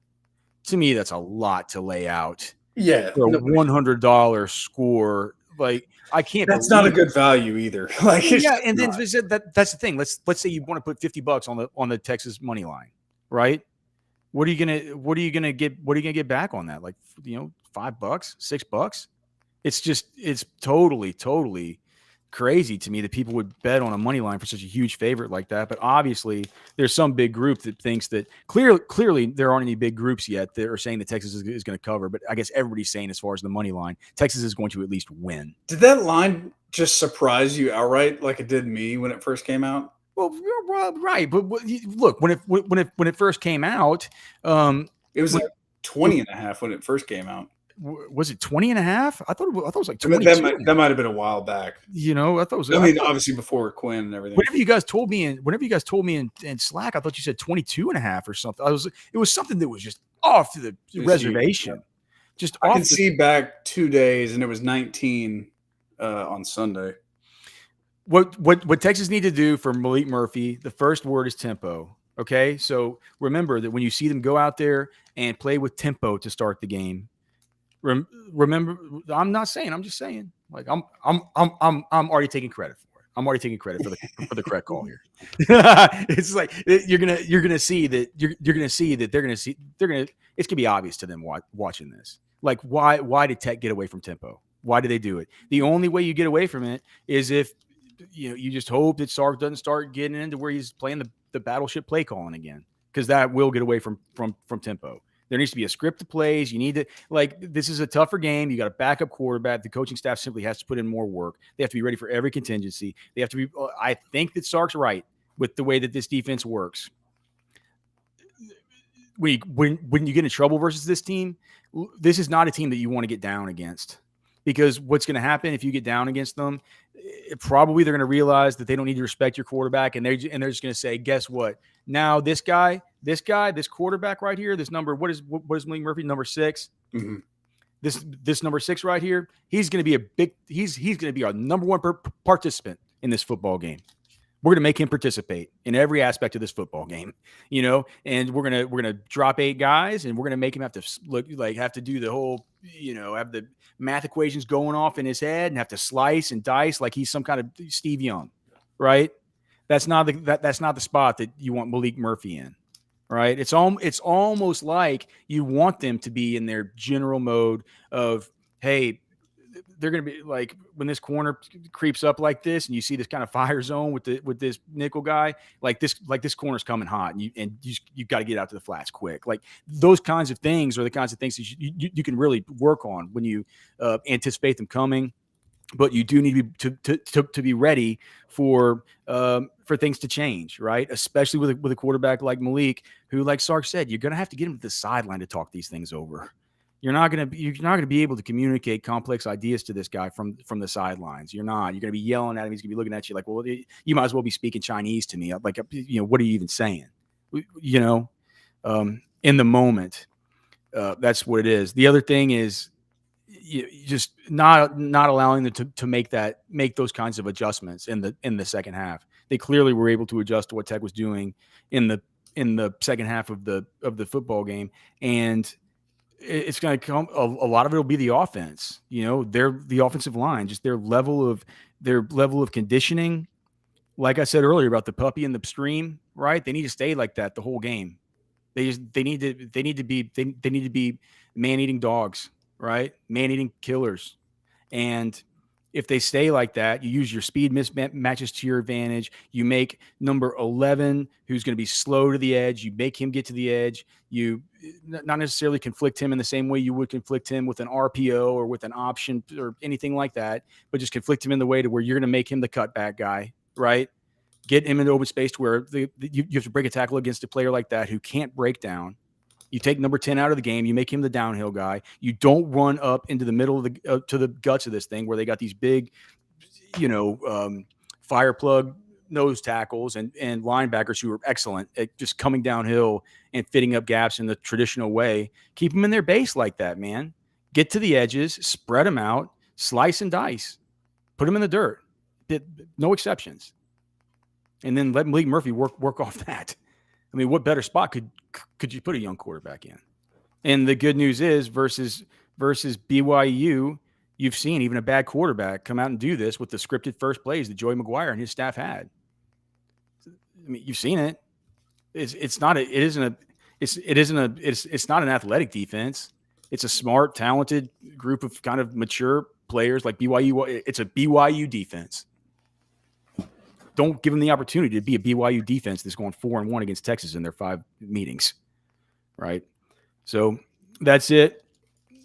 To me, that's a lot to lay out. Yeah. For a $100 score. Like, I can't. That's not a good value either. Like, and then that's the thing. Let's say you want to put $50 on the Texas money line, right? What are you gonna get back on that? Like, $5, $6? It's totally crazy to me that people would bet on a money line for such a huge favorite like that. But obviously, there's some big group that thinks that clearly there aren't any big groups yet that are saying that Texas is going to cover. But I guess everybody's saying as far as the money line, Texas is going to at least win. Did that line just surprise you outright like it did me when it first came out? Well, right. But look, when it first came out, it was like 20.5 when it first came out. Was it 20.5? I thought it was like 22. That might have been a while back. I thought it was. Obviously before Quinn and everything. Whenever you guys told me in Slack, I thought you said 22.5 or something. It was something that was just off to the reservation. Huge. Just I can see back 2 days, and it was 19 on Sunday. What Texas need to do for Malik Murphy, the first word is tempo. Okay, so remember that when you see them go out there and play with tempo to start the game. Remember, I'm not saying. I'm just saying. Like I'm already taking credit for it. I'm already taking credit for the correct call here. It's like you're gonna see that it's gonna be obvious to them watching this. Like why did Tech get away from tempo? Why did they do it? The only way you get away from it is if you just hope that Sark doesn't start getting into where he's playing the battleship play calling again, because that will get away from tempo. There needs to be a script of plays. You need to, this is a tougher game. You got a backup quarterback. The coaching staff simply has to put in more work. They have to be ready for every contingency. They have to be, I think that Sark's right with the way that this defense works. When you get in trouble versus this team, this is not a team that you want to get down against, because what's going to happen if you get down against them, probably they're going to realize that they don't need to respect your quarterback, and they're just going to say, guess what? Now this quarterback right here, this number, what is Malik Murphy, number 6? Mm-hmm. This number 6 right here, he's going to be he's going to be our number one participant in this football game. We're going to make him participate in every aspect of this football game, and we're going to drop 8 guys, and we're going to make him have to do the whole, have the math equations going off in his head and have to slice and dice like he's some kind of Steve Young, right? That's not the spot that you want Malik Murphy in, right? It's almost like you want them to be in their general mode of, hey, they're going to be like, when this corner creeps up like this and you see this kind of fire zone with this nickel guy, like this corner's coming hot, and you got to get out to the flats quick. Like those kinds of things are the kinds of things that you can really work on when you anticipate them coming. But you do need to be ready for things to change, right? Especially with a quarterback like Maalik, who, like Sark said, you're going to have to get him to the sideline to talk these things over. You're not going to be able to communicate complex ideas to this guy from the sidelines. You're going to be yelling at him. He's going to be looking at you like, well, you might as well be speaking Chinese to me. Like, what are you even saying? In the moment, that's what it is. The other thing is you just not allowing them to make those kinds of adjustments in the second half. They clearly were able to adjust to what Tech was doing in the second half of the football game, and it's going to come. A lot of it will be the offense. The offensive line, just their level of conditioning. Like I said earlier about the puppy in the stream, right? They need to stay like that the whole game. They need to be man-eating dogs, right? Man-eating killers. And if they stay like that, you use your speed mismatches to your advantage. You make number 11, who's going to be slow to the edge. You make him get to the edge. You not necessarily conflict him in the same way you would conflict him with an RPO or with an option or anything like that, but just conflict him in the way to where you're going to make him the cutback guy, right? Get him into open space to where you have to break a tackle against a player like that who can't break down. You take number 10 out of the game. You make him the downhill guy. You don't run up into the middle of to the guts of this thing where they got these big, fire plug nose tackles and linebackers who are excellent at just coming downhill and fitting up gaps in the traditional way. Keep them in their base like that, man. Get to the edges, spread them out, slice and dice, put them in the dirt. No exceptions. And then let Malik Murphy work off that. I mean, what better spot could you put a young quarterback in? And the good news is versus BYU, you've seen even a bad quarterback come out and do this with the scripted first plays that Joey McGuire and his staff had. I mean, you've seen it. It's not an athletic defense. It's a smart, talented group of kind of mature players like BYU. It's a BYU defense. Don't give them the opportunity to be a BYU defense that's going 4-1 against Texas in their 5 meetings, right? So that's it.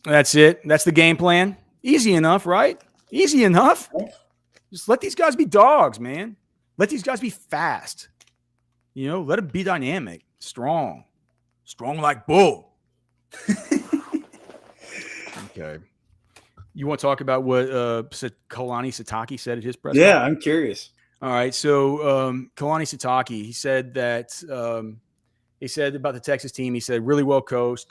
That's the game plan. Easy enough, right? Easy enough. Just let these guys be dogs, man. Let these guys be fast. Let them be dynamic, strong like bull. Okay. You want to talk about what Kalani Sitake said at his press conference? Yeah, I'm curious. All right, so Kalani Sitake, he said about the Texas team. He said, really well coached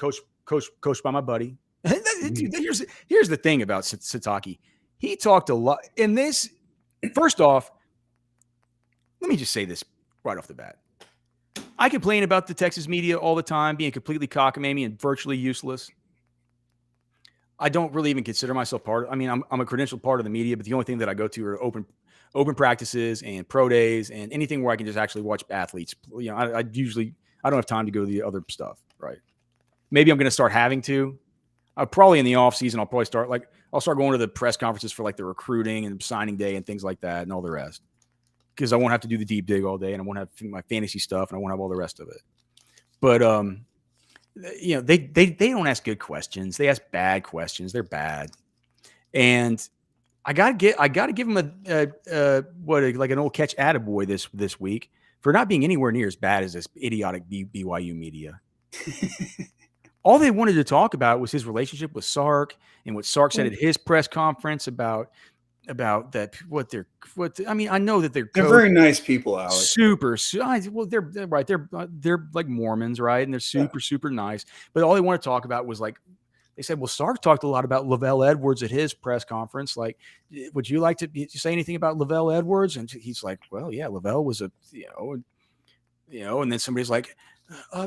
by my buddy. Here's the thing about Sitake. He talked a lot in this. First off, let me just say this right off the bat. I complain about the Texas media all the time being completely cockamamie and virtually useless. I don't really even consider myself part of. I mean, I'm a credentialed part of the media, but the only thing that I go to are open practices and pro days and anything where I can just actually watch athletes. I don't have time to go to the other stuff, right? Maybe I'm going to start having to. Probably in the off season, I'll start going to the press conferences for like the recruiting and signing day and things like that and all the rest. Because I won't have to do the deep dig all day and I won't have my fantasy stuff and I won't have all the rest of it. But you know, they don't ask good questions. They ask bad questions. They're bad. And I gotta give him like an old catch attaboy this week for not being anywhere near as bad as this idiotic BYU media. All they wanted to talk about was his relationship with Sark and what Sark said at his press conference about that. I mean, I know that they're very nice people, Alex. Super. Well, they're right. They're like Mormons, right? And they're super nice. But all they want to talk about was like, they said, well, Sark talked a lot about Lavelle Edwards at his press conference. Like, would you like to say anything about Lavelle Edwards? And he's like, well, yeah, Lavelle was and then somebody's like,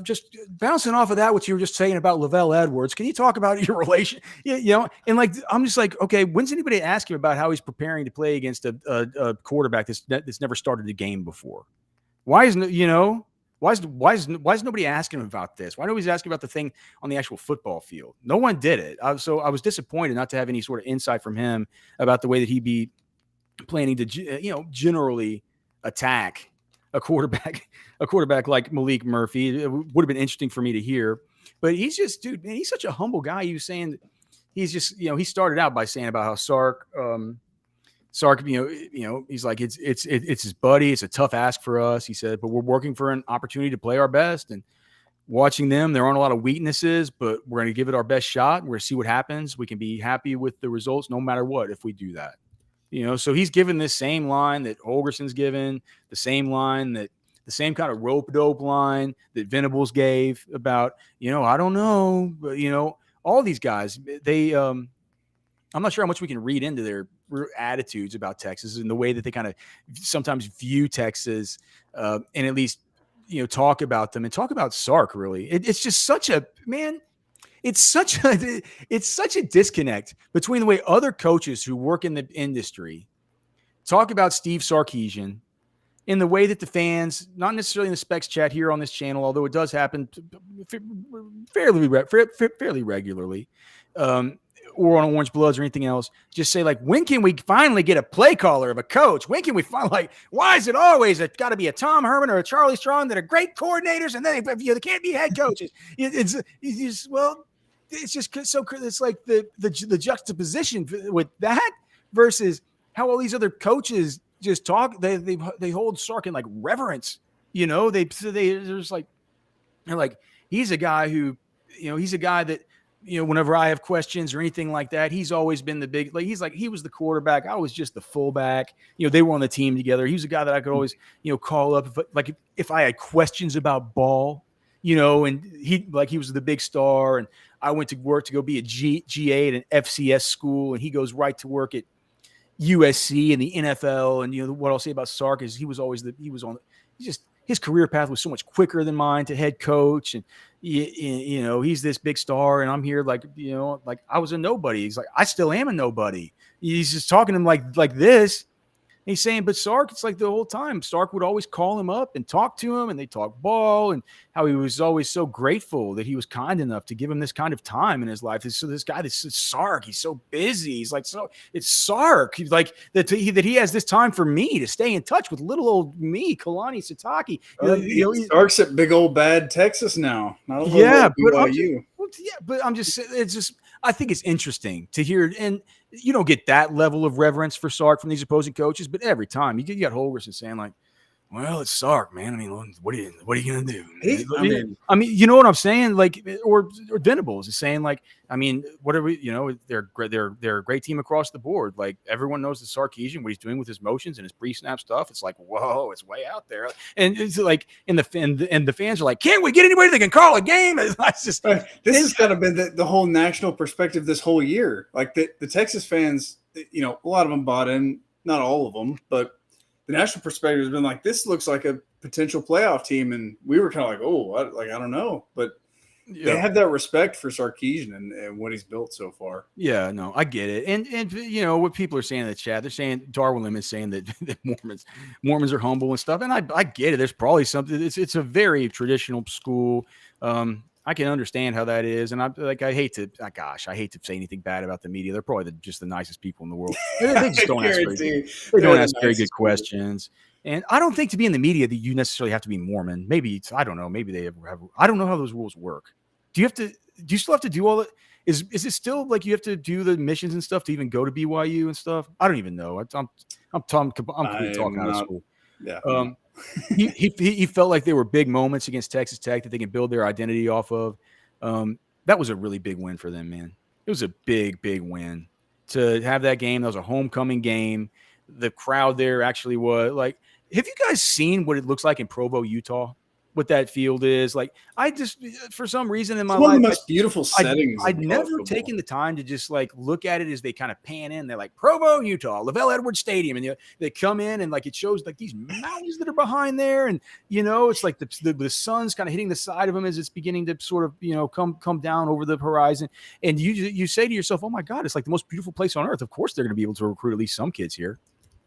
just bouncing off of that, what you were just saying about Lavelle Edwards, can you talk about your relation? And like, I'm just like, okay, when's anybody ask him about how he's preparing to play against a quarterback that's never started a game before? Why isn't Why is nobody asking him about this? Why nobody's asking about the thing on the actual football field? No one did it. So I was disappointed not to have any sort of insight from him about the way that he'd be planning to, generally attack a quarterback like Malik Murphy. It would have been interesting for me to hear, but he's just, dude, man, he's such a humble guy. He was saying, he's just, he started out by saying about how Sark, he's like, it's his buddy. It's a tough ask for us. He said, but we're working for an opportunity to play our best, and watching them, there aren't a lot of weaknesses, but we're going to give it our best shot. We're going to see what happens. We can be happy with the results no matter what if we do that. So he's given this same line that Holgerson's given, the same kind of rope-a-dope line that Venables gave about, I don't know, but, all these guys, they I'm not sure how much we can read into their attitudes about Texas and the way that they kind of sometimes view Texas and at least, talk about them and talk about Sark. Really. It's just such a, man, it's such a disconnect between the way other coaches who work in the industry talk about Steve Sarkeesian in the way that the fans, not necessarily in the Specs chat here on this channel, although it does happen fairly regularly, or on Orange Bloods or anything else, just say, like, when can we finally get a play caller of a coach? When can we find, like, why is it always got to be a Tom Herman or a Charlie Strong that are great coordinators and then they can't be head coaches? It's just so, it's like the juxtaposition with that versus how all these other coaches just talk. They hold Sark in like reverence, they're like, he's a guy who, he's a guy that, whenever I have questions or anything like that, he's always been the big, like, he was the quarterback. I was just the fullback. They were on the team together. He was a guy that I could always, call up if I had questions about ball, and he was the big star. And I went to work to go be a GA at an FCS school, and he goes right to work at USC and the NFL. And what I'll say about Sark is his career path was so much quicker than mine to head coach. And he's this big star, and I'm here like I was a nobody. He's like, I still am a nobody. He's just talking to him like this. And he's saying, but Sark, it's like the whole time Sark would always call him up and talk to him, and they talk ball, and how he was always so grateful that he was kind enough to give him this kind of time in his life. So this guy, this is Sark, he's so busy. He's like, so it's Sark. He's like that he has this time for me to stay in touch with little old me, Kalani Sitake. Sark's at big old bad Texas now. Not but I'm just saying, it's just, I think it's interesting to hear, and you don't get that level of reverence for Sark from these opposing coaches, but every time you got Holgerson saying like, well, it's Sark, man. I mean, what are you gonna do? I mean, you know what I'm saying? Like, or Venables is saying like, I mean, whatever, they're a great team across the board. Like, everyone knows the Sarkeesian, what he's doing with his motions and his pre-snap stuff. It's like, whoa, it's way out there. And it's like, and the fans are like, can't we get anybody that can call a game? It's just, this has kind of been the whole national perspective this whole year. Like the Texas fans, a lot of them bought in, not all of them, but the national perspective has been like, this looks like a potential playoff team. And we were kind of like, I don't know. But they have that respect for Sarkeesian and what he's built so far. Yeah, no, I get it. And what people are saying in the chat, they're saying Darwin Lim is saying that Mormons are humble and stuff. And I get it. There's probably something. It's a very traditional school. I can understand how that is. And I hate to say anything bad about the media. They're probably just the nicest people in the world. They just don't ask very good questions. And I don't think to be in the media that you necessarily have to be Mormon. Maybe I don't know. Maybe they ever have. I don't know how those rules work. Do you still have to do all that? Is it still like you have to do the missions and stuff to even go to BYU and stuff? I don't even know. I'm talking out of school. Yeah. He felt like they were big moments against Texas Tech that they can build their identity off of. That was a really big win for them, man. It was a big win to have that game. That was a homecoming game. The crowd there actually was like, have you guys seen what it looks like in Provo, Utah? What that field is like? I just, for some reason in my life, one of the most beautiful settings. I'd never taken the time to just like look at it as they kind of pan in. They're like Provo, Utah, Lavelle Edwards Stadium, and they come in and like it shows like these mountains that are behind there, and it's like the sun's kind of hitting the side of them as it's beginning to sort of come down over the horizon, and you say to yourself, oh my God, it's like the most beautiful place on earth. Of course, they're going to be able to recruit at least some kids here.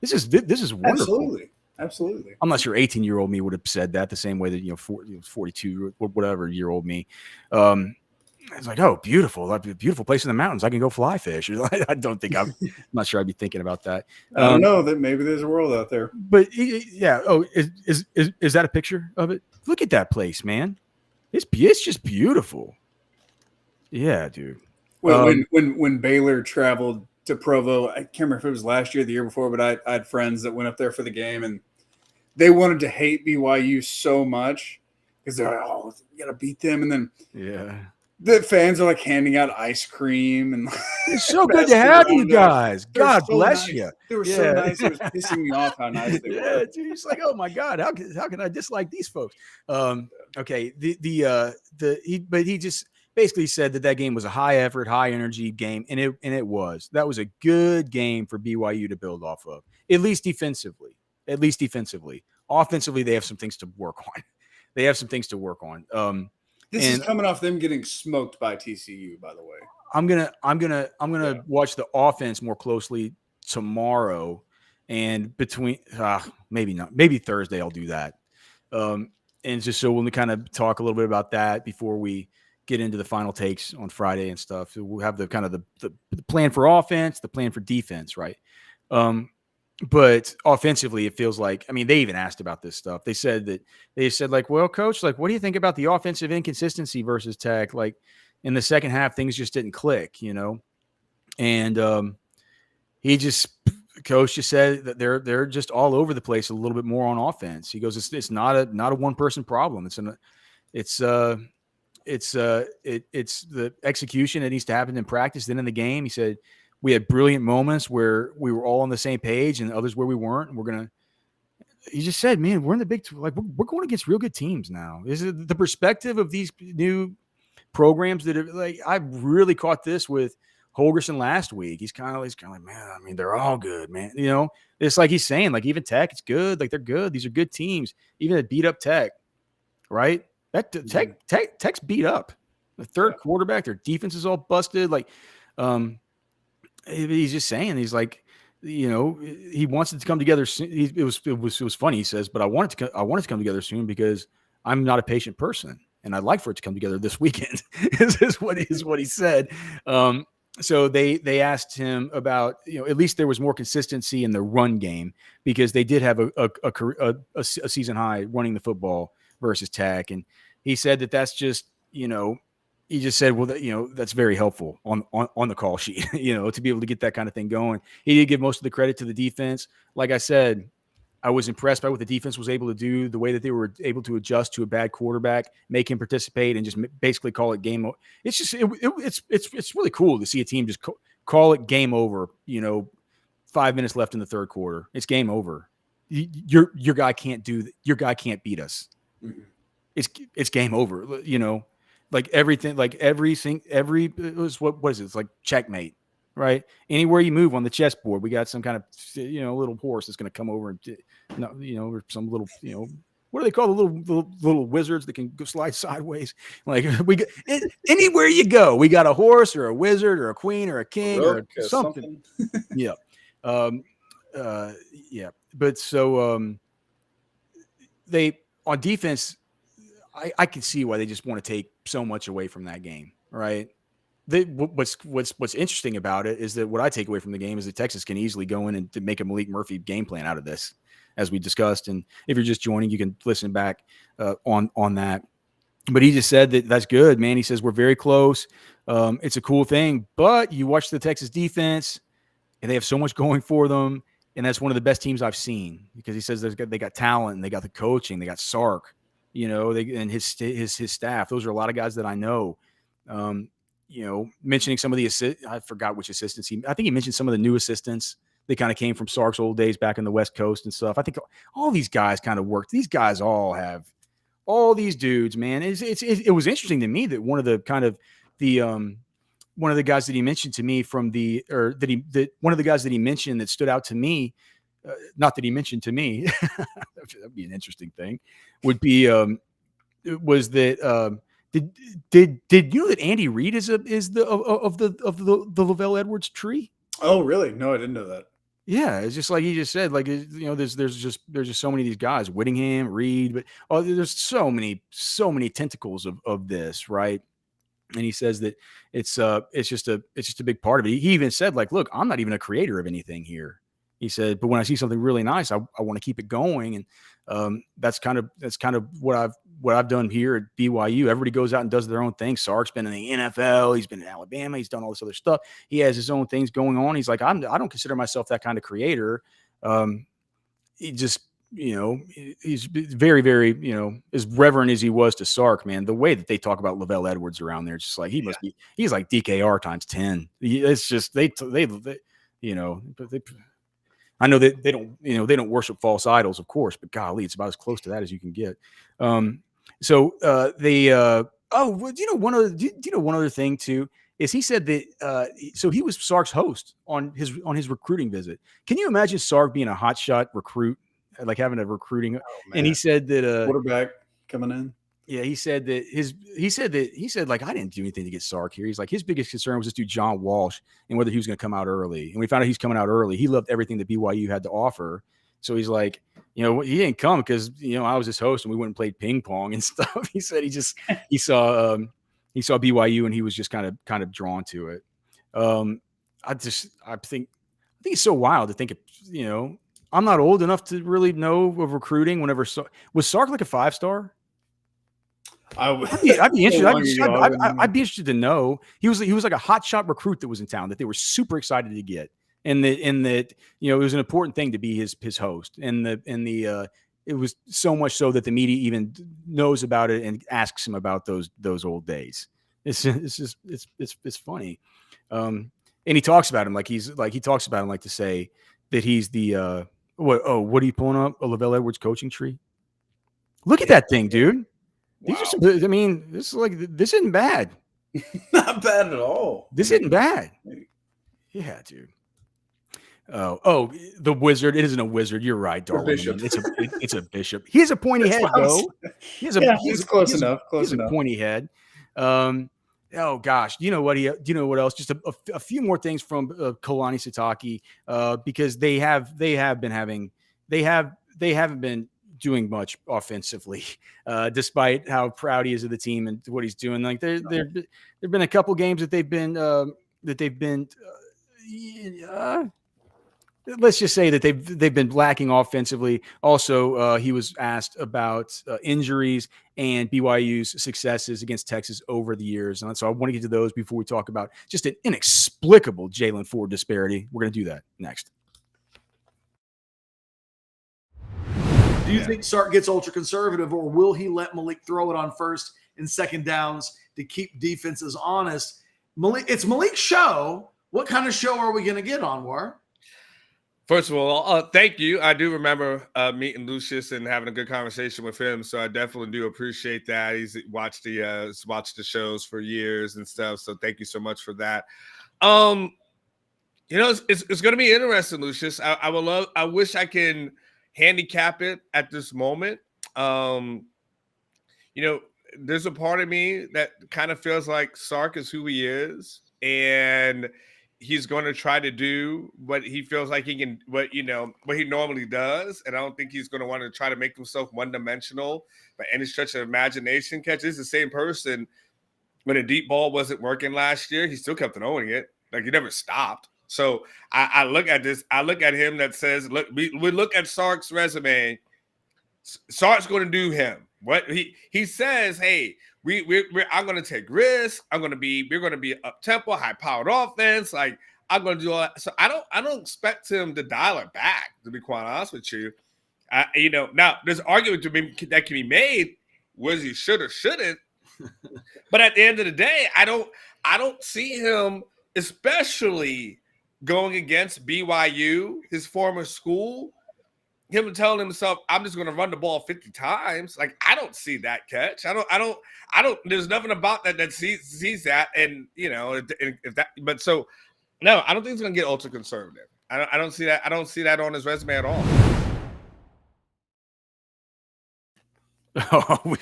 This is wonderful. Absolutely. I'm not sure 18-year-old me would have said that the same way that 42 or whatever year old me. It's like, oh, beautiful, that'd be a beautiful place in the mountains. I can go fly fish. I don't think I'm not sure I'd be thinking about that. I don't know that maybe there's a world out there. But yeah. Oh, is that a picture of it? Look at that place, man. It's just beautiful. Yeah, dude. Well, when Baylor traveled to Provo, I can't remember if it was last year or the year before, but I had friends that went up there for the game, and they wanted to hate BYU so much because they're like, oh, you got to beat them. And then the fans are like handing out ice cream. And it's so good to have you guys. God bless you. They were so nice. It was pissing me off how nice they were. Dude, it's like, oh my God, how can I dislike these folks? Okay. He just basically said that game was a high effort, high energy game. And it was. That was a good game for BYU to build off of, at least defensively. Offensively, they have some things to work on. This is coming off them getting smoked by TCU, by the way. I'm gonna watch the offense more closely tomorrow, and maybe Thursday I'll do that. And just so we'll kind of talk a little bit about that before we get into the final takes on Friday and stuff. So we'll have the kind of the plan for offense, the plan for defense, right? But offensively, it feels like, I mean, they even asked about this stuff. They said like, well, coach, like, what do you think about the offensive inconsistency versus Tech? Like in the second half, things just didn't click, and coach just said that they're just all over the place a little bit more on offense. He goes, it's not a one person problem. It's the execution that needs to happen in practice, then in the game. He said, we had brilliant moments where we were all on the same page and others where we weren't. And he just said, man, we're in the Big 12. Like we're going against real good teams now. Is it the perspective of these new programs that are like, I really caught this with Holgerson last week. He's kind of like, man, I mean, they're all good, man. It's like he's saying, like, even Tech, it's good. Like they're good. These are good teams. Even at beat up Tech, right? That Tech's beat up. The third quarterback, their defense is all busted. Like, he's just saying, he's like, he wants it to come together soon. It was funny. He says, but I want it to come together soon because I'm not a patient person, and I'd like for it to come together this weekend. is what he said. So they asked him about, at least there was more consistency in the run game because they did have a season high running the football versus Tech, and he said that's just, he just said, well, that's very helpful on the call sheet, to be able to get that kind of thing going. He did give most of the credit to the defense. Like I said, I was impressed by what the defense was able to do, the way that they were able to adjust to a bad quarterback, make him participate, and just basically call it game over. It's just it's really cool to see a team just call it game over. 5 minutes left in the third quarter, it's game over. Your guy can't beat us. Mm-hmm. It's game over. Like everything, like everything, it was what is it? It's like checkmate, right? Anywhere you move on the chessboard, we got some kind of, little horse that's going to come over and, or some little, what do they call the little wizards that can go slide sideways? Like anywhere you go, we got a horse or a wizard or a queen or a king or something. Yeah. Yeah. But so they on defense, I can see why they just want to take so much away from that game, right? What's interesting about it is that what I take away from the game is that Texas can easily go in and make a Malik Murphy game plan out of this, as we discussed. And if you're just joining, you can listen back on that. But he just said that's good, man. He says we're very close. It's a cool thing, but you watch the Texas defense, and they have so much going for them, and that's one of the best teams I've seen because he says they got talent, and they got the coaching, they got Sark, and his staff. Those are a lot of guys that I know. Mentioning some of the I forgot which assistants I think he mentioned some of the new assistants. They kind of came from Sark's old days back in the West Coast and stuff. I think all these guys kind of worked. These guys all have all these dudes, man. It was interesting to me that one of the guys that he mentioned to me one of the guys that he mentioned that stood out to me, not that he mentioned to me, that'd be an interesting thing, would be was that did you know that Andy Reid is the Lavelle Edwards tree? Oh, really? No, I didn't know that. Yeah, it's just like he just said, like, there's just so many of these guys, Whittingham, Reed, but there's so many tentacles of this, right? And he says that it's just a big part of it. He even said, like, look, I'm not even a creator of anything here. He said, but when I see something really nice, I want to keep it going. And that's kind of what I've done here at BYU. Everybody goes out and does their own thing. Sark's been in the NFL. He's been in Alabama. He's done all this other stuff. He has his own things going on. He's like, I don't consider myself that kind of creator. He just, he's very, very, as reverent as he was to Sark, man, the way that they talk about Lavelle Edwards around there, it's just like, he's like DKR times 10. It's just, I know that they don't worship false idols, of course, but golly, it's about as close to that as you can get. One other thing too is he said that so he was Sark's host on his recruiting visit. Can you imagine Sark being a hotshot recruit, like having a recruiting? And he said that quarterback coming in. Yeah, he said like, I didn't do anything to get Sark here. He's like, his biggest concern was this dude John Walsh and whether he was going to come out early. And we found out he's coming out early. He loved everything that BYU had to offer. So he's like, he didn't come because I was his host and we went and played ping pong and stuff. He said he saw BYU and he was just kind of drawn to it. I think it's so wild to think of, I'm not old enough to really know of recruiting. Was Sark like a 5-star? I'd be interested. I'd be interested to know. He was like a hotshot recruit that was in town that they were super excited to get, and that it was an important thing to be his host, and it was so much so that the media even knows about it and asks him about those old days. It's funny, and he talks about him like to say that he's the what are you pulling up, a Lavelle Edwards coaching tree? Look at that thing, dude. Wow. This isn't bad. Not bad at all. This isn't bad. Yeah, dude. Oh, the wizard. It isn't a wizard. You're right, Darwin. Bishop. It's a bishop. He has a pointy head, though. He's close enough. Close enough. Pointy head. Oh gosh, you know what else? Just a few more things from Kalani Sitake, because they haven't been doing much offensively, despite how proud he is of the team and what he's doing. Like there've been a couple games that they've been let's just say that they've been lacking offensively. Also, he was asked about injuries and BYU's successes against Texas over the years, and so I want to get to those before we talk about just an inexplicable Jaylen Ford disparity. We're going to do that next. Do you think Sark gets ultra conservative, or will he let Maalik throw it on first and second downs to keep defenses honest? It's Malik's show. What kind of show are we going to get on, War? First of all, thank you. I do remember meeting Lucius and having a good conversation with him, so I definitely do appreciate that. He's watched the shows for years and stuff, so thank you so much for that. It's going to be interesting, Lucius. I wish I can handicap it at this moment. There's a part of me that kind of feels like Sark is who he is, and he's going to try to do what he feels like he can, what he normally does. And I don't think he's going to want to try to make himself one-dimensional by any stretch of imagination. Catch, this is the same person when a deep ball wasn't working last year. He still kept throwing it. Like, he never stopped. So I look at this. I look at him that says, look, we look at Sark's resume. Sark's going to do him. What he says, hey, I'm going to take risks. We're going to be up tempo, high powered offense. Like I'm going to do all that. So I don't expect him to dial it back. To be quite honest with you, now there's argument that can be made. Was he should or shouldn't? But at the end of the day, I don't see him, especially going against BYU, his former school. Him telling himself, I'm just going to run the ball 50 times. Like, I don't see that catch. I don't, there's nothing about that sees that. And, if that, but so, no, I don't think he's going to get ultra conservative. I don't see that. I don't see that on his resume at all. Oh, we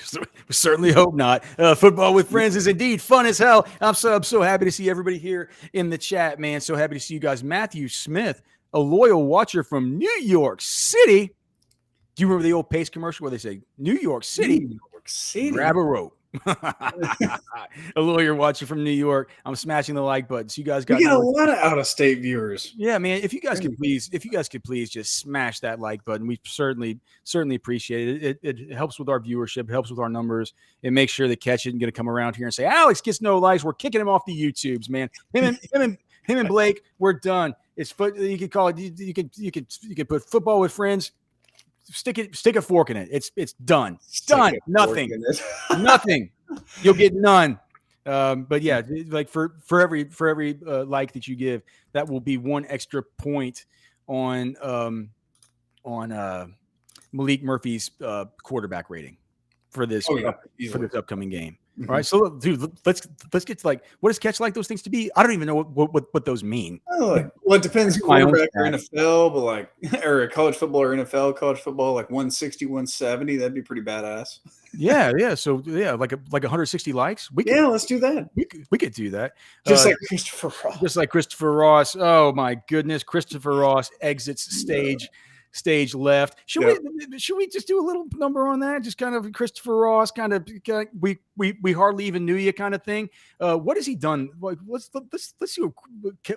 certainly hope not. Football with Friends is indeed fun as hell. I'm so happy to see everybody here in the chat, man. So happy to see you guys. Matthew Smith, a loyal watcher from New York City. Do you remember the old Pace commercial where they say, New York City, grab a rope? A lawyer watcher from New York. I'm smashing the like button. So you guys got a lot of out-of-state viewers. Yeah, man. If you guys could please just smash that like button. We certainly appreciate it. It helps with our viewership. It helps with our numbers. It makes sure the catch isn't going to come around here and say, Alex gets no likes. We're kicking him off the YouTubes, man. Him and Blake, we're done. It's you could call it. You could put Football with Friends. Stick a fork in it. It's done. Done. Nothing. Nothing. You'll get none. But yeah, like for every like that you give, that will be one extra point on Malik Murphy's quarterback rating for this upcoming game. All right, so dude, let's get to like, what does catch like those things to be? I don't even know what those mean. Well, it depends. Quarterback or NFL, but like, or college football or NFL, college football, like 160, 170, that'd be pretty badass. Yeah. So yeah, like 160 likes. Let's do that. We could do that. Just like Christopher Ross. Just like Christopher Ross. Oh my goodness, Christopher Ross exits stage left. Should we just do a little number on that? Just kind of Christopher Ross, kind of we hardly even knew you kind of thing. What has he done? Like let's see what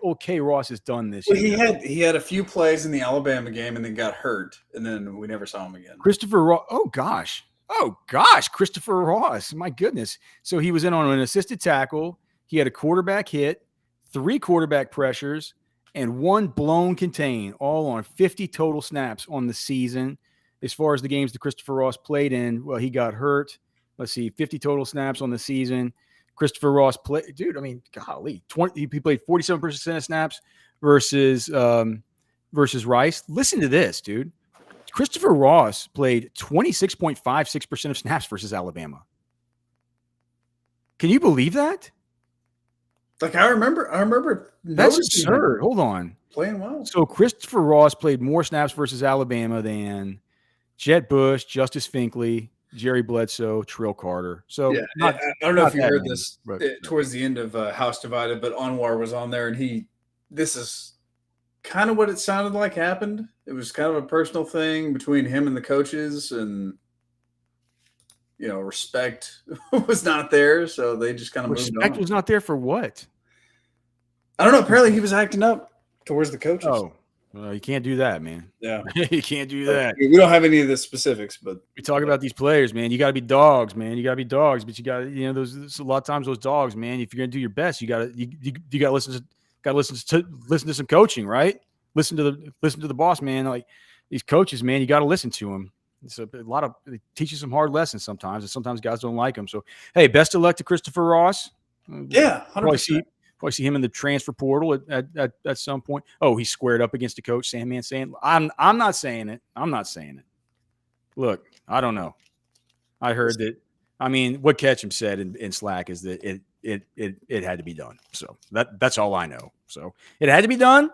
old K Ross has done this year. He had a few plays in the Alabama game and then got hurt, and then we never saw him again. Christopher Ross. Oh gosh, Christopher Ross. My goodness. So he was in on an assisted tackle. He had a quarterback hit, 3 quarterback pressures, and 1 blown contain, all on 50 total snaps on the season. As far as the games that Christopher Ross played in, well, he got hurt. Let's see, 50 total snaps on the season. Christopher Ross played, dude, I mean, golly, he played 47% of snaps versus Rice. Listen to this, dude. Christopher Ross played 26.56% of snaps versus Alabama. Can you believe that? Like I remember that's absurd. Hold on. Playing well. So Christopher Ross played more snaps versus Alabama than Jett Bush, Justice Finkley, Jerry Bledsoe, Trill Carter. So I don't know if you heard this towards the end of House Divided, but Anwar was on there, and this is kind of what it sounded like happened. It was kind of a personal thing between him and the coaches, and respect was not there, so they just kind of moved on. Respect was not there for what? I don't know. Apparently, he was acting up towards the coaches. Oh, you can't do that, man. Yeah, you can't do that. We don't have any of the specifics, but we talk about these players, man. You got to be dogs, man. You got to be dogs, but you got those a lot of times those dogs, man. If you're gonna do your best, you got to listen to some coaching, right? Listen to the boss, man. Like these coaches, man, you got to listen to them. It's they teach you some hard lessons sometimes, and sometimes guys don't like them. So, hey, best of luck to Christopher Ross. Yeah, 100%. Probably see him in the transfer portal at some point. Oh, he squared up against the coach. Sandman saying, I'm not saying it. I'm not saying it. Look, I don't know. I heard that. I mean, what Ketchum said in Slack is that it had to be done. So that's all I know. So it had to be done.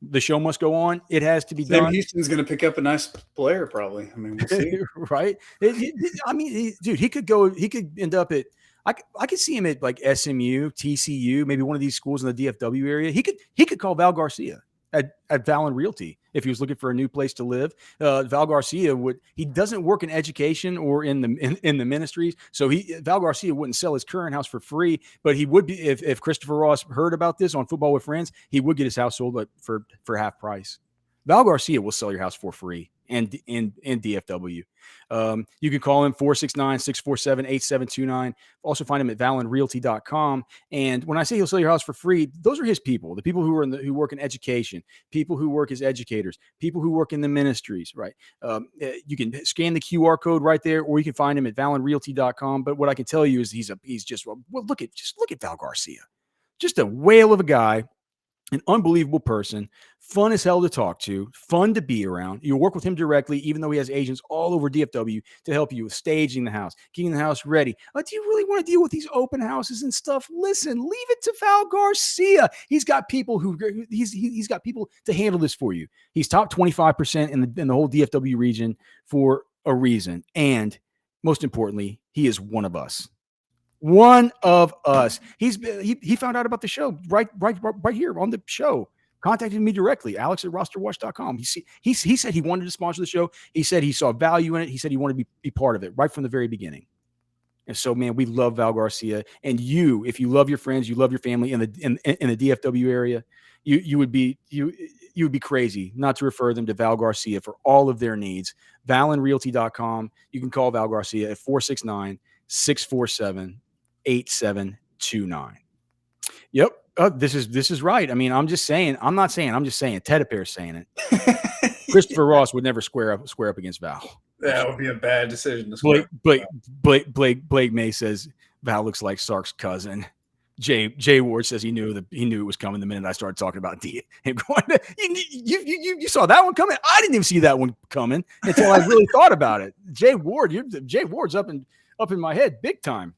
The show must go on. It has to be done. Houston's going to pick up a nice player, probably. I mean, we'll see. Right? Dude, he could end up at. I could see him at like SMU, TCU, maybe one of these schools in the DFW area. He could call Val Garcia at Valen Realty if he was looking for a new place to live. Val Garcia he doesn't work in education or in the ministries, so Val Garcia wouldn't sell his current house for free, but he would be if Christopher Ross heard about this on Football with Friends, he would get his house sold for half price. Val Garcia will sell your house for free and DFW. You can call him 469-647-8729. Also find him at valenrealty.com. And when I say he'll sell your house for free, those are his people, the people who are who work in education, people who work as educators, people who work in the ministries, right? You can scan the QR code right there, or you can find him at valenrealty.com. But what I can tell you is he's just look at Val Garcia. Just a whale of a guy, an unbelievable person, fun as hell to talk to, fun to be around. You work with him directly, even though he has agents all over DFW to help you with staging the house, getting the house ready. Do you really want to deal with these open houses and stuff? Listen, leave it to Val Garcia. He's got people he's got people to handle this for you. He's top 25% in the whole DFW region for a reason. And most importantly, he is one of us. One of us. He found out about the show right here on the show. Contacted me directly, alex@rosterwatch.com. He said he wanted to sponsor the show. He said he saw value in it. He said he wanted to be part of it right from the very beginning. And so, man, we love Val Garcia. And you, if you love your friends, you love your family in the DFW area, you would be crazy not to refer them to Val Garcia for all of their needs. valenrealty.com. You can call Val Garcia at 469-647-8729. Yep. This is right. I mean, I'm just saying. I'm not saying. I'm just saying. Ted Appear's saying it. Christopher Ross would never square up against Val. That would be a bad decision. Blake May says Val looks like Sark's cousin. Jay Ward says he knew it was coming the minute I started talking about D. You saw that one coming. I didn't even see that one coming until I really thought about it. Jay Ward's up in my head big time.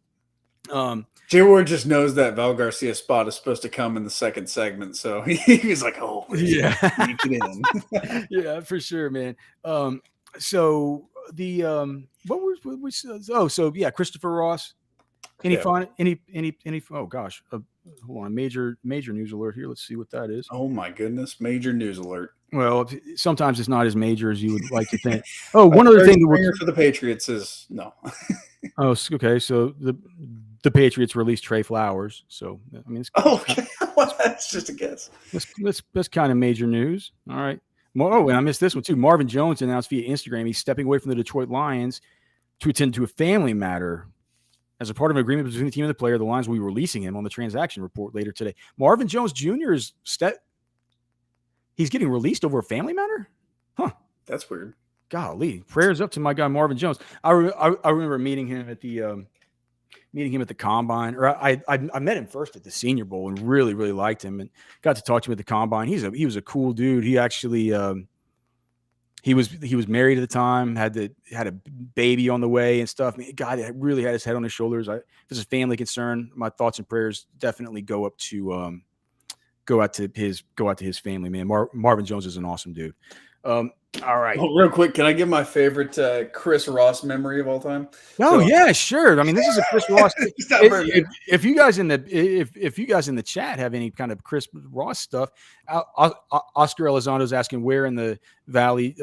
Jay Ward just knows that Val Garcia spot is supposed to come in the second segment, so he's like, "Oh, yeah, get in." Yeah, for sure, man. So the Christopher Ross. Any fun? Any? Oh gosh, hold on. Major news alert here. Let's see what that is. Oh my goodness, major news alert. Well, sometimes it's not as major as you would like to think. Oh, one other thing for the Patriots is no. Oh, okay. So the Patriots released Trey Flowers. So I mean, okay. Well, that's just a guess. That's kind of major news. All right. Oh, and I missed this one too. Marvin Jones announced via Instagram he's stepping away from the Detroit Lions to attend to a family matter. As a part of an agreement between the team and the player, the Lions will be releasing him on the transaction report later today. Marvin Jones Jr. He's getting released over a family matter? Huh. That's weird. Golly. Prayers up to my guy Marvin Jones. I remember meeting him at the combine. Or I met him first at the Senior Bowl and really, really liked him and got to talk to him at the combine. He was a cool dude. He actually he was married at the time, had a baby on the way and stuff. I mean, God, it really had his head on his shoulders. If it's a family concern, my thoughts and prayers definitely go out to his family, man. Marvin Jones is an awesome dude. All right. Well, real quick, can I give my favorite Chris Ross memory of all time? Yeah, sure. I mean, this is a Chris Ross. If you guys in the chat have any kind of Chris Ross stuff, Oscar Elizondo's asking where in the Valley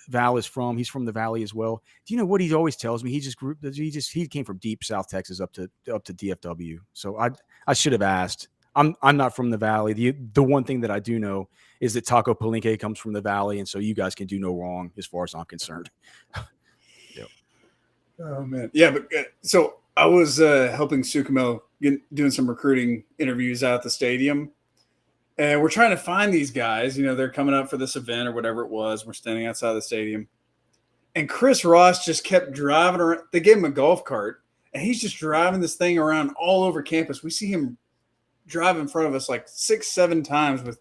Val is from. He's from the Valley as well. Do you know what he always tells me? He came from deep South Texas up to DFW. So I should have asked. I'm not from the Valley. The one thing that I do know is that Taco Palenque comes from the Valley, and so you guys can do no wrong as far as I'm concerned. Yep. Oh man, yeah. But so I was helping Sukamel doing some recruiting interviews out at the stadium, and we're trying to find these guys. You know, they're coming up for this event or whatever it was. We're standing outside the stadium, and Chris Ross just kept driving around. They gave him a golf cart, and he's just driving this thing around all over campus. We see him drive in front of us like 6-7 times with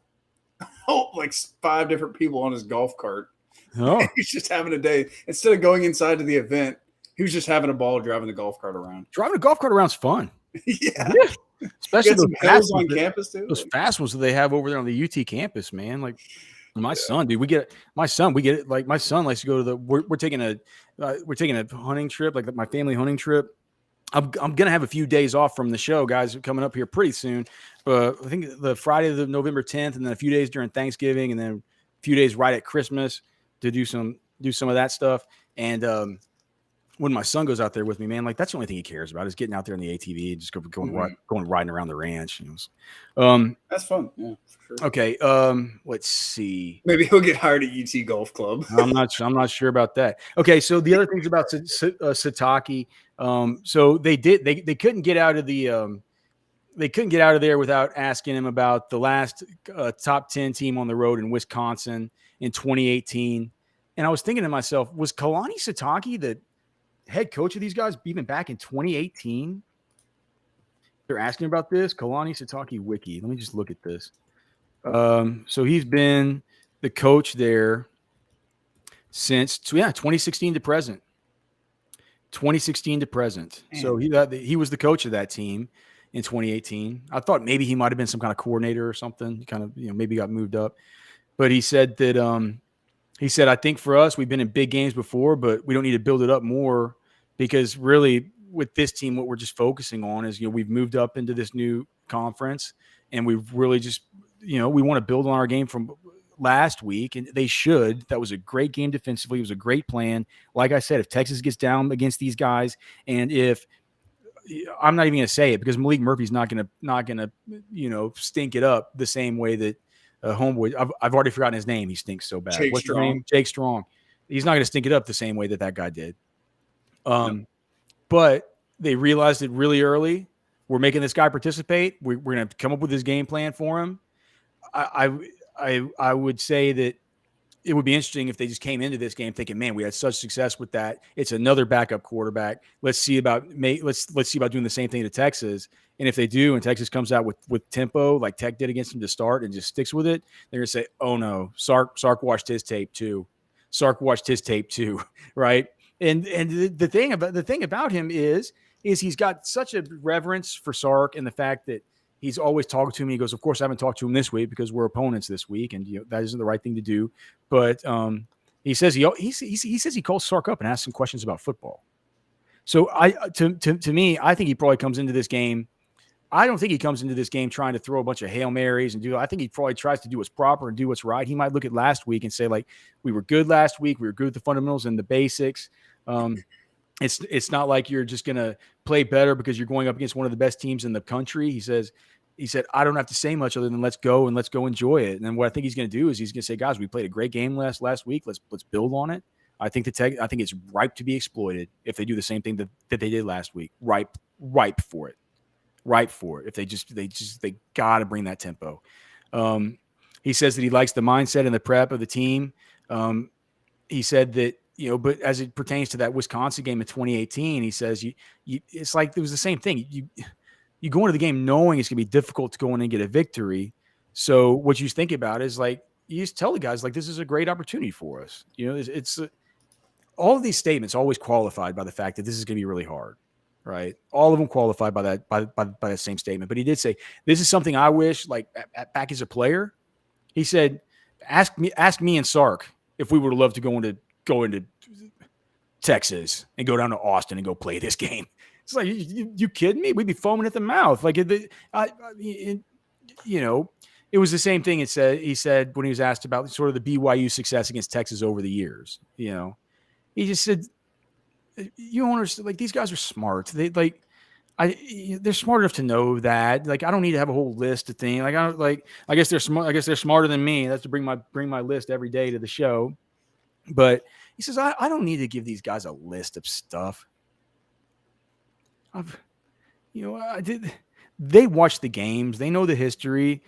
like 5 different people on his golf cart. Oh, he's just having a day. Instead of going inside to the event, he was just having a ball driving the golf cart around. Driving a golf cart around is fun. Yeah. Especially those fast on campus too. Those fast ones that they have over there on the UT campus, man. Like my son, dude, my son likes to go to we're taking a hunting trip, like my family hunting trip. I'm going to have a few days off from the show, guys, coming up here pretty soon. I think the Friday of November 10th, and then a few days during Thanksgiving, and then a few days right at Christmas to do some of that stuff. And when my son goes out there with me, man, like that's the only thing he cares about is getting out there in the ATV and just going riding around the ranch. That's fun. Yeah, for sure. Okay. Let's see. Maybe he'll get hired at UT Golf Club. I'm not sure about that. Okay. So the other things about Sitake, so they couldn't get out of the, they couldn't get out of there without asking him about the last top 10 team on the road in Wisconsin in 2018. And I was thinking to myself, was Kalani Sitake the head coach of these guys even back in 2018? They're asking about this. Kalani Sitake wiki. Let me just look at this. So he's been the coach there since 2016 to present. 2016 to present. Man. So he was the coach of that team in 2018. I thought maybe he might have been some kind of coordinator or something. Kind of, maybe got moved up. But he said that I think for us, we've been in big games before, but we don't need to build it up more because really with this team, what we're just focusing on is, we've moved up into this new conference and we've really just, we want to build on our game from last week, and they should. That was a great game defensively. It was a great plan. Like I said, if Texas gets down against these guys, and if I'm not even going to say it because Malik Murphy's not going to, stink it up the same way that homeboy. I've already forgotten his name. He stinks so bad. What's his name? Jake Strong. He's not going to stink it up the same way that guy did. But they realized it really early. We're making this guy participate. We're going to come up with this game plan for him. I would say that it would be interesting if they just came into this game thinking, man, we had such success with that. It's another backup quarterback. Let's see about doing the same thing to Texas. And if they do, and Texas comes out with tempo like Tech did against them to start and just sticks with it, they're gonna say, oh no, Sark watched his tape too. Right? And the thing about him is he's got such a reverence for Sark and the fact that he's always talking to him. He goes, of course, I haven't talked to him this week because we're opponents this week, and that isn't the right thing to do. But he says he says he calls Sark up and asks him questions about football. So to me, I think he probably comes into this game. I don't think he comes into this game trying to throw a bunch of Hail Marys and do. I think he probably tries to do what's proper and do what's right. He might look at last week and say, like, we were good last week. We were good with the fundamentals and the basics. It's not like you're just going to play better because you're going up against one of the best teams in the country. He said, I don't have to say much other than let's go enjoy it. And then what I think he's going to do is he's going to say, guys, we played a great game last week. Let's build on it. I think it's ripe to be exploited if they do the same thing that they did last week. Ripe for it. If they got to bring that tempo. He says that he likes the mindset and the prep of the team. He said that, but as it pertains to that Wisconsin game in 2018, he says it's like it was the same thing. You go into the game knowing it's going to be difficult to go in and get a victory. So what you think about is like you just tell the guys like this is a great opportunity for us. It's all of these statements always qualified by the fact that this is going to be really hard, right? All of them qualified by that same statement. But he did say this is something I wish like back as a player. He said, ask me and Sark if we would have loved to go into Texas and go down to Austin and go play this game. It's like, you kidding me? We'd be foaming at the mouth. Like, it was the same thing. He said when he was asked about sort of the BYU success against Texas over the years, he just said, you don't understand, like, these guys are smart. They're smart enough to know that. Like, I don't need to have a whole list of things. Like, I guess they're smart. I guess they're smarter than me. That's to bring my list every day to the show. But he says, I don't need to give these guys a list of stuff. They watch the games. They know the history.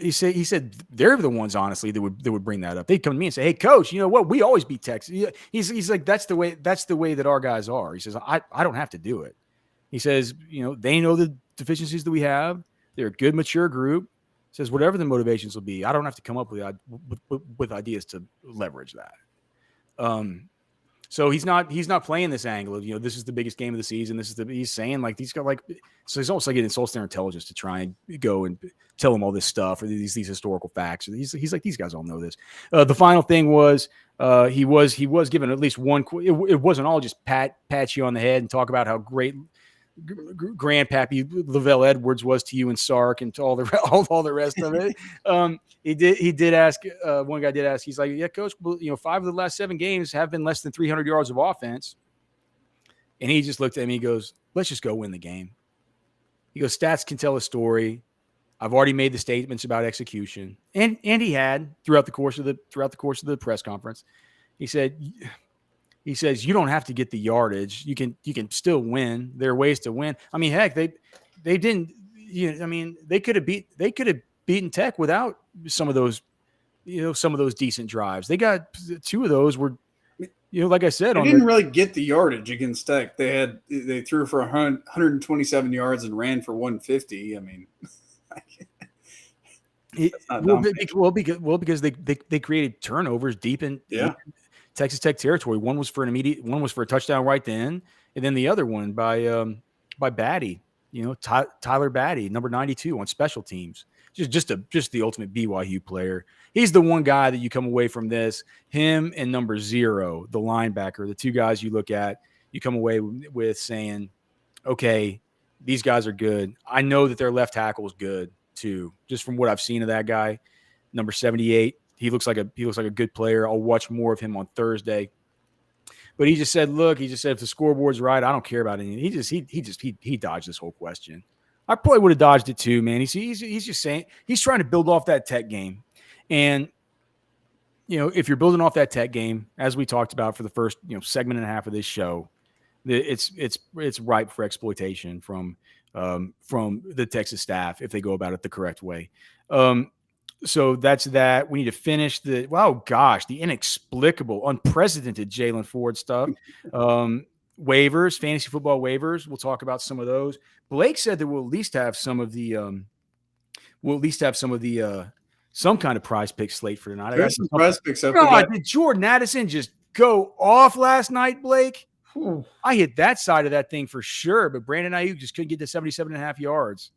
He said they're the ones, honestly, that would bring that up. They'd come to me and say, hey, coach, you know what? We always beat Texas. He's like, that's the way that our guys are. He says, I don't have to do it. He says, they know the deficiencies that we have. They're a good, mature group. He says, whatever the motivations will be, I don't have to come up with ideas to leverage that. So he's not playing this angle of, this is the biggest game of the season. He's saying like these guys so it's almost like it insults their intelligence to try and go and tell them all this stuff or these historical facts. He's like, these guys all know this. The final thing was he was given at least one. It wasn't all just pat you on the head and talk about how great Grandpappy Lavelle Edwards was to you and Sark and to all the rest of it. He did ask, one guy did ask, he's like, yeah, coach, 5 of the last 7 games have been less than 300 yards of offense. And he just looked at me. He goes, "Let's just go win the game." He goes, "Stats can tell a story. I've already made the statements about execution," and he had throughout the course of the press conference. He says, "You don't have to get the yardage. You can still win. There are ways to win. I mean, heck, they didn't. They could have beaten Tech without some of those decent drives. They got 2 of those were, like I said, they didn't really get the yardage against Tech. They threw for 127 yards and ran for 150. I mean, because they created turnovers deep in Texas Tech territory. One was for a touchdown right then, and then the other one by Batty, Tyler Batty, number 92 on special teams. Just the ultimate BYU player. He's the one guy that you come away from this, him and number 0, the linebacker, the 2 guys you look at, you come away with saying, okay, these guys are good. I know that their left tackle is good too, just from what I've seen of that guy. Number 78, he looks like a good player. I'll watch more of him on Thursday. But he just said, if the scoreboard's right, I don't care about anything. He dodged this whole question. I probably would have dodged it too, man. He's just saying he's trying to build off that Tech game. And if you're building off that Tech game, as we talked about for the first segment and a half of this show, it's ripe for exploitation from the Texas staff if they go about it the correct way. So that's that. We need to finish the inexplicable, unprecedented Jaylen Ford stuff. Waivers, fantasy football waivers. We'll talk about some of those. Blake said that we'll at least have some kind of prize pick slate for tonight. There's some prize picks up. God, did Jordan Addison just go off last night, Blake? I hit that side of that thing for sure, but Brandon Ayuk just couldn't get to 77.5 yards.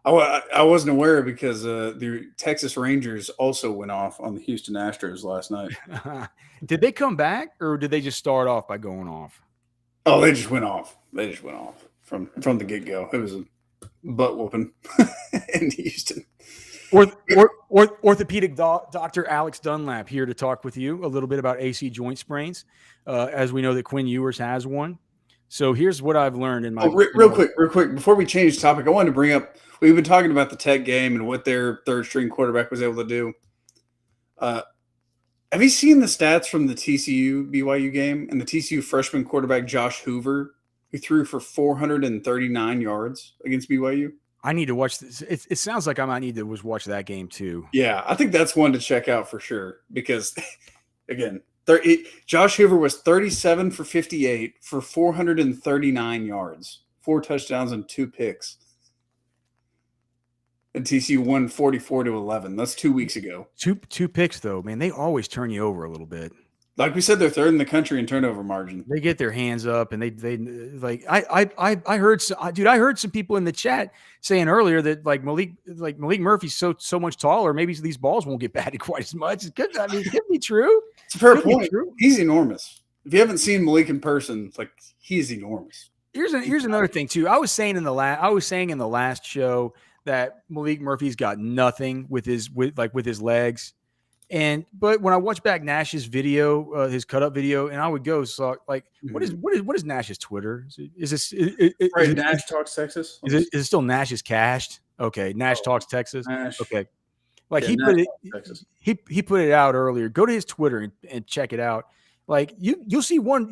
I wasn't aware because the Texas Rangers also went off on the Houston Astros last night. Did they come back, or did they just start off by going off? Oh, they just went off. From the get-go. It was a butt whooping in Houston. Orthopedic Dr. Alex Dunlap here to talk with you a little bit about AC joint sprains, as we know that Quinn Ewers has one. So here's what I've learned in my real quick before we change topic, I wanted to bring up, we've been talking about the Tech game and what their third string quarterback was able to do. Have you seen the stats from the TCU BYU game and the TCU freshman quarterback Josh Hoover, who threw for 439 yards against BYU? I need to watch this. It sounds like I might need to watch that game too. Yeah, I think that's one to check out for sure because, again, Josh Hoover was 37 for 58 for 439 yards, 4 touchdowns and 2 picks. And TCU won 44-11. That's 2 weeks ago. Two picks though, man. They always turn you over a little bit. Like we said, they're third in the country in turnover margin. They get their hands up, and they like. I heard some people in the chat saying earlier that Malik Murphy's so much taller. Maybe these balls won't get batted quite as much. It could be true. It's a fair point. He's enormous. If you haven't seen Malik in person, he's enormous. Here's another thing too. I was saying in the last show that Malik Murphy's got nothing with his legs. But when I watch back Nash's video, his cut up video, and I would go, what is Nash's Twitter? Is Nash Talks Texas? Is it still Nash's cached? Okay, Nash Talks Texas. Nash. Okay, he put it out earlier. Go to his Twitter and check it out. You'll see one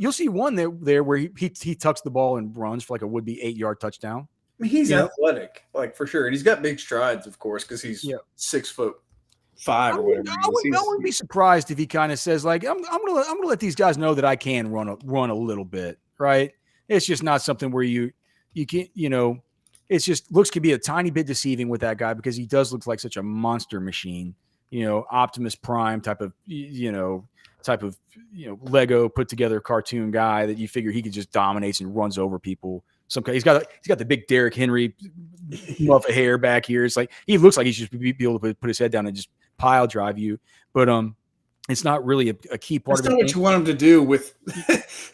there where he tucks the ball and runs for a would-be 8-yard touchdown. I mean, he's athletic, for sure, and he's got big strides, of course, because he's 6'5" or whatever. I wouldn't be surprised if he kind of says I'm gonna let these guys know that I can run a little bit, right? It's just not something where you can't, it's just looks could be a tiny bit deceiving with that guy because he does look like such a monster machine, Optimus Prime type of Lego put together cartoon guy that you figure he could just dominates and runs over people. He's got the big Derrick Henry muff of hair back here. It's he looks like he should be able to put his head down and just pile drive you, but it's not really a key part of it. That's not what you want him to do with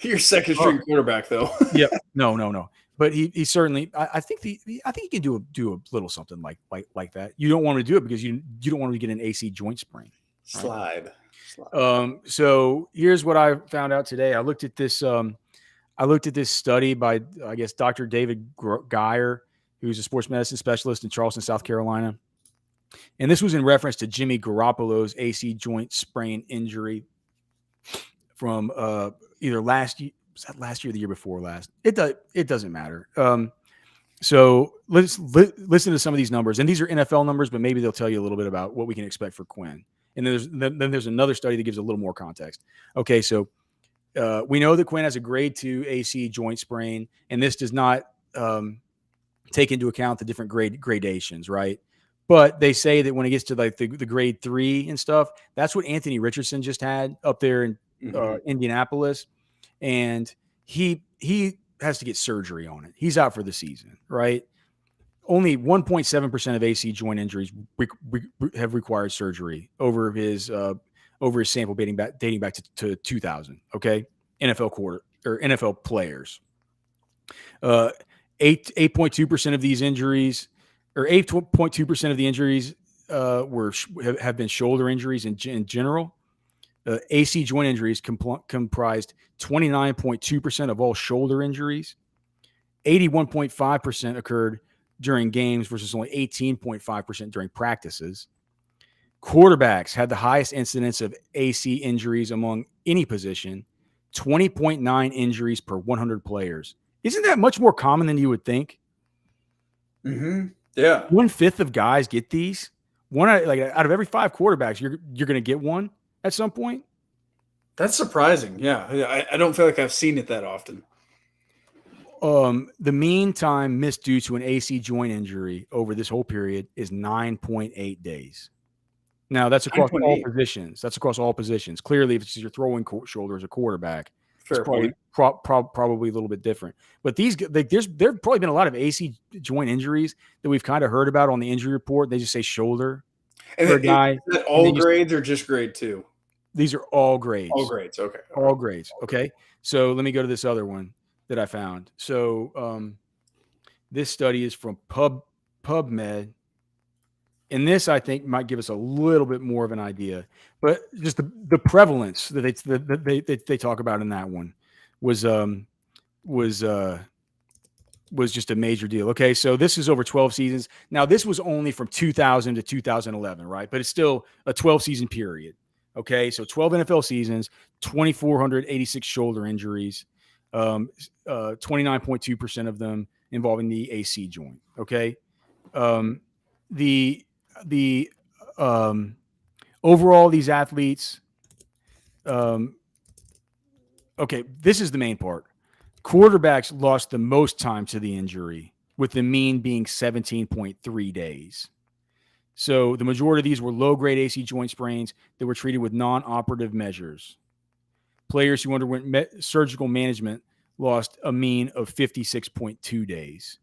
your second string quarterback, though. Yeah, no. But he certainly, I think he can do a little something like that. You don't want to do it because you don't want to get an AC joint sprain. Slide. So here's what I found out today. I looked at this. I looked at this study by, I guess, Dr. David Geyer, who's a sports medicine specialist in Charleston, South Carolina. And this was in reference to Jimmy Garoppolo's AC joint sprain injury from either last year. Was that last year or the year before last? It doesn't matter. So let's listen to some of these numbers. And these are NFL numbers, but maybe they'll tell you a little bit about what we can expect for Quinn. And then there's another study that gives a little more context. Okay, so we know that Quinn has a grade 2 AC joint sprain, and this does not take into account the different gradations, right? But they say that when it gets to like the grade 3 and stuff, that's what Anthony Richardson just had up there in Indianapolis, and he has to get surgery on it. He's out for the season, right? Only 1.7% of AC joint injuries have required surgery over his sample dating back to 2000. Okay, NFL players. 8.2% of these injuries, or 8.2% of the injuries, have been shoulder injuries in general. AC joint injuries comprised 29.2% of all shoulder injuries. 81.5% occurred during games versus only 18.5% during practices. Quarterbacks had the highest incidence of AC injuries among any position, 20.9 injuries per 100 players. Isn't that much more common than you would think? Mm-hmm. Yeah. 1/5 of guys get these. Out of every 5 quarterbacks, you're going to get one at some point. That's surprising. Yeah. I don't feel like I've seen it that often. The mean time missed due to an AC joint injury over this whole period is 9.8 days. Now, that's across all positions. That's across all positions. Clearly, if it's your throwing shoulder as a quarterback, fair point. Probably a little bit different. But there have probably been a lot of AC joint injuries that we've kind of heard about on the injury report. They just say shoulder. And for a guy. Is that all grades or just grade 2? These are all grades. All grades. Okay. All grades. Okay. So let me go to this other one that I found. So this study is from PubMed. And this, I think, might give us a little bit more of an idea. But just the prevalence that they talk about in that one was just a major deal. Okay, so this is over 12 seasons. Now, this was only from 2000 to 2011, right? But it's still a 12-season period. Okay, so 12 NFL seasons, 2,486 shoulder injuries, 29.2% of them involving the AC joint. Okay, the overall, these athletes, okay, this is the main part. Quarterbacks lost the most time to the injury, with the mean being 17.3 days. So the majority of these were low-grade AC joint sprains that were treated with non-operative measures. Players who underwent surgical management lost a mean of 56.2 days.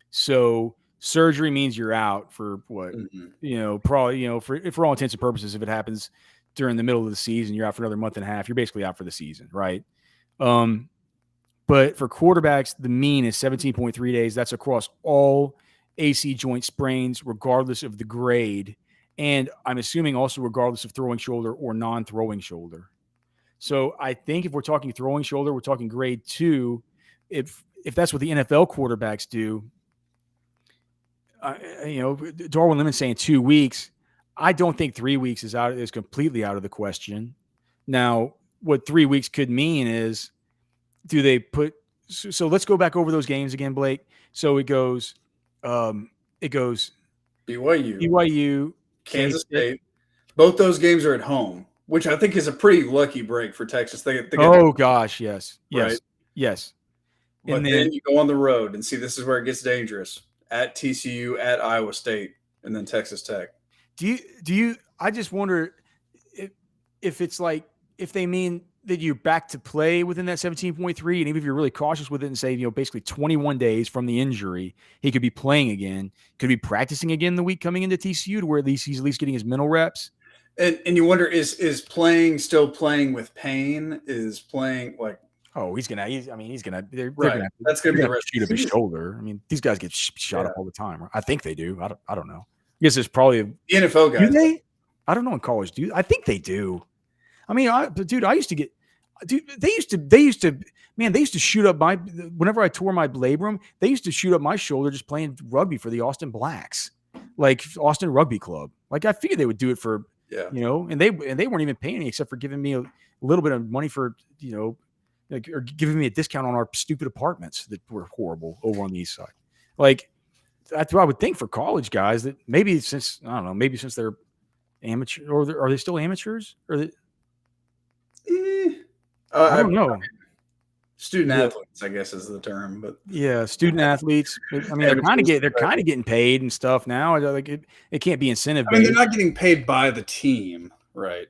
So surgery means you're out for what? Probably, for all intents and purposes, if it happens during the middle of the season, you're out for another month and a half. You're basically out for the season, right? But for quarterbacks, the mean is 17.3 days. That's across all AC joint sprains, regardless of the grade. And I'm assuming also regardless of throwing shoulder or non-throwing shoulder. So I think if we're talking throwing shoulder, we're talking grade 2. If that's what the NFL quarterbacks do, Darwin Lemon's saying 2 weeks. I don't think 3 weeks is completely out of the question. Now, what 3 weeks could mean is, do they put? So let's go back over those games again, Blake. So it goes BYU, Kansas State. Both those games are at home, which I think is a pretty lucky break for Texas. Gosh, yes, right? Yes. But then you go on the road and see this is where it gets dangerous. At TCU, at Iowa State, and then Texas Tech. Do you? I just wonder if it's like, if they mean that you're back to play within that 17.3, and even if you're really cautious with it and say, basically 21 days from the injury, he could be playing again, could be practicing again the week coming into TCU, to where he's at least getting his mental reps. And you wonder, is playing still playing with pain? Is playing like? Oh, he's gonna. They're right. Gonna, that's gonna be the rest shoot up his shoulder. I mean, these guys get shot up all the time. I think they do. I don't know. I guess there's probably the NFL guys. Do they? I don't know in college. I think they do. I mean, I used to get. Dude, they used to shoot up whenever I tore my labrum, they used to shoot up my shoulder just playing rugby for the Austin Blacks, like Austin Rugby Club. Like I figured they would do it for, and they weren't even paying me except for giving me a little bit of money for, or giving me a discount on our stupid apartments that were horrible over on the east side. Like that's what I would think for college guys that maybe since they're amateur, or are they still amateurs? Or I don't know. Student athletes, I guess, is the term, but student athletes. I mean, they're kind of getting paid and stuff now. Like it can't be incentive. I mean, they're not getting paid by the team, right?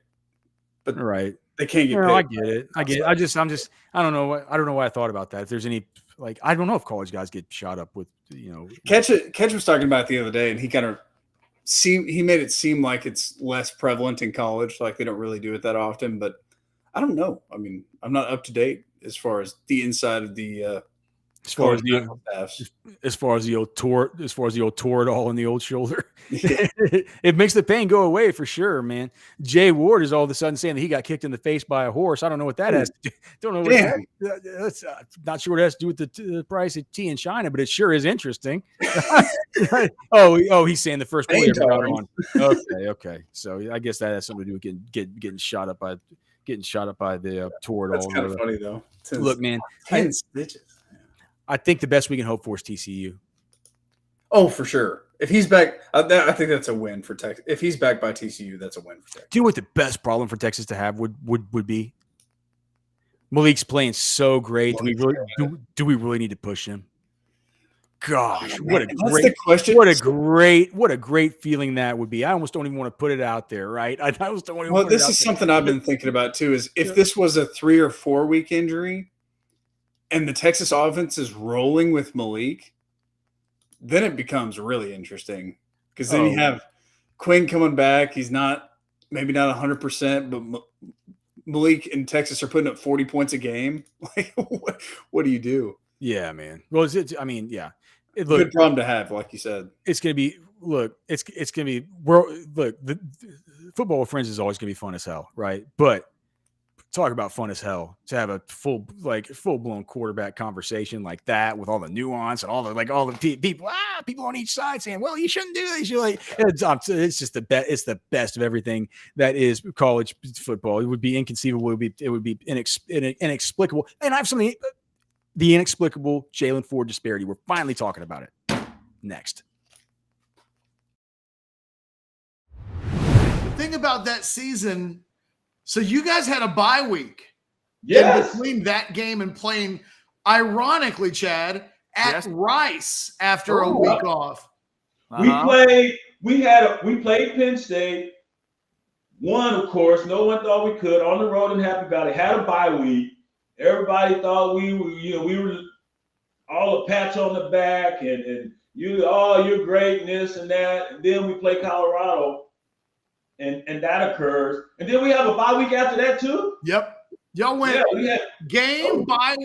But they can't get paid. I get it. I don't know why I thought about that. If there's any, like, I don't know if college guys get shot up with, Catch was talking about it the other day, and he made it seem like it's less prevalent in college, like they don't really do it that often, but I don't know. I mean, I'm not up to date as far as the inside of the as far as the old Toradol in the old shoulder. It makes the pain go away for sure, man. Jay Ward is all of a sudden saying that he got kicked in the face by a horse. I don't know what that has to do. Don't know what that's not sure what it has to do with the price of tea in China, but it sure is interesting. He's saying the first one ever got on. Okay. So I guess that has something to do with getting shot up by the Toradol. That's kind of funny though. Look, man, 10 stitches. I think the best we can hope for is TCU. Oh, for sure. If he's back, I think that's a win for Texas. If he's back by TCU, that's a win for Texas. Do you know what the best problem for Texas to have would be? Malik's playing so great. Do we really need to push him? Gosh, what a great feeling that would be. I almost don't even want to put it out there, right? I almost don't want to. Well, this is something I've been thinking about too. Is if this was a 3 or 4 week injury, and the Texas offense is rolling with Maalik, then it becomes really interesting because then you have Quinn coming back. He's maybe not 100%, but Maalik and Texas are putting up 40 points a game. Like, what do you do? Yeah, man. Well, good problem to have, like you said. It's going to be the football with friends is always going to be fun as hell, right? But talk about fun as hell to have a full blown quarterback conversation like that with all the nuance and all the people on each side saying, well, you shouldn't do this. You're like, it's just the best. It's the best of everything that is college football. It would be inconceivable. It would be inexplicable. And I have something, the inexplicable Jaylen Ford disparity. We're finally talking about it next. The thing about that season, so you guys had a bye week in between that game and playing, ironically, Chad, at Rice after a week off. We played Penn State. Won, of course. No one thought we could. On the road in Happy Valley. Had a bye week. Everybody thought we were all a patch on the back and your greatness and that. And then we play Colorado. And that occurs. And then we have a bye week after that, too? Yep. Y'all went bye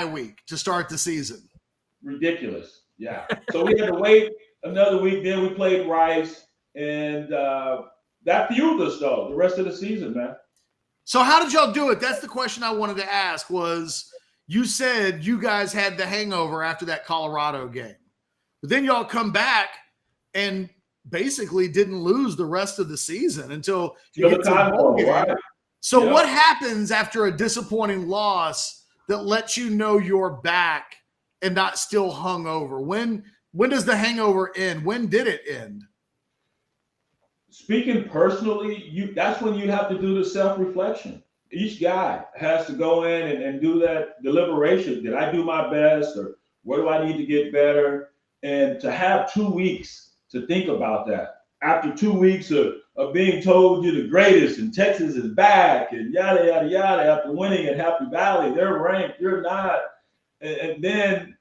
week to start the season. Ridiculous. Yeah. So we had to wait another week. Then we played Rice. And that fueled us, though, the rest of the season, man. So how did y'all do it? That's the question I wanted to ask was, you said you guys had the hangover after that Colorado game. But then y'all come back and basically didn't lose the rest of the season until you get to the bowl game. Right? So what happens after a disappointing loss that lets you know you're back and not still hungover? When does the hangover end? When did it end? Speaking personally, that's when you have to do the self-reflection. Each guy has to go in and do that deliberation. Did I do my best, or where do I need to get better? And to have 2 weeks to think about that. After 2 weeks of being told you're the greatest and Texas is back and yada, yada, yada, after winning at Happy Valley, they're ranked, you're not. And then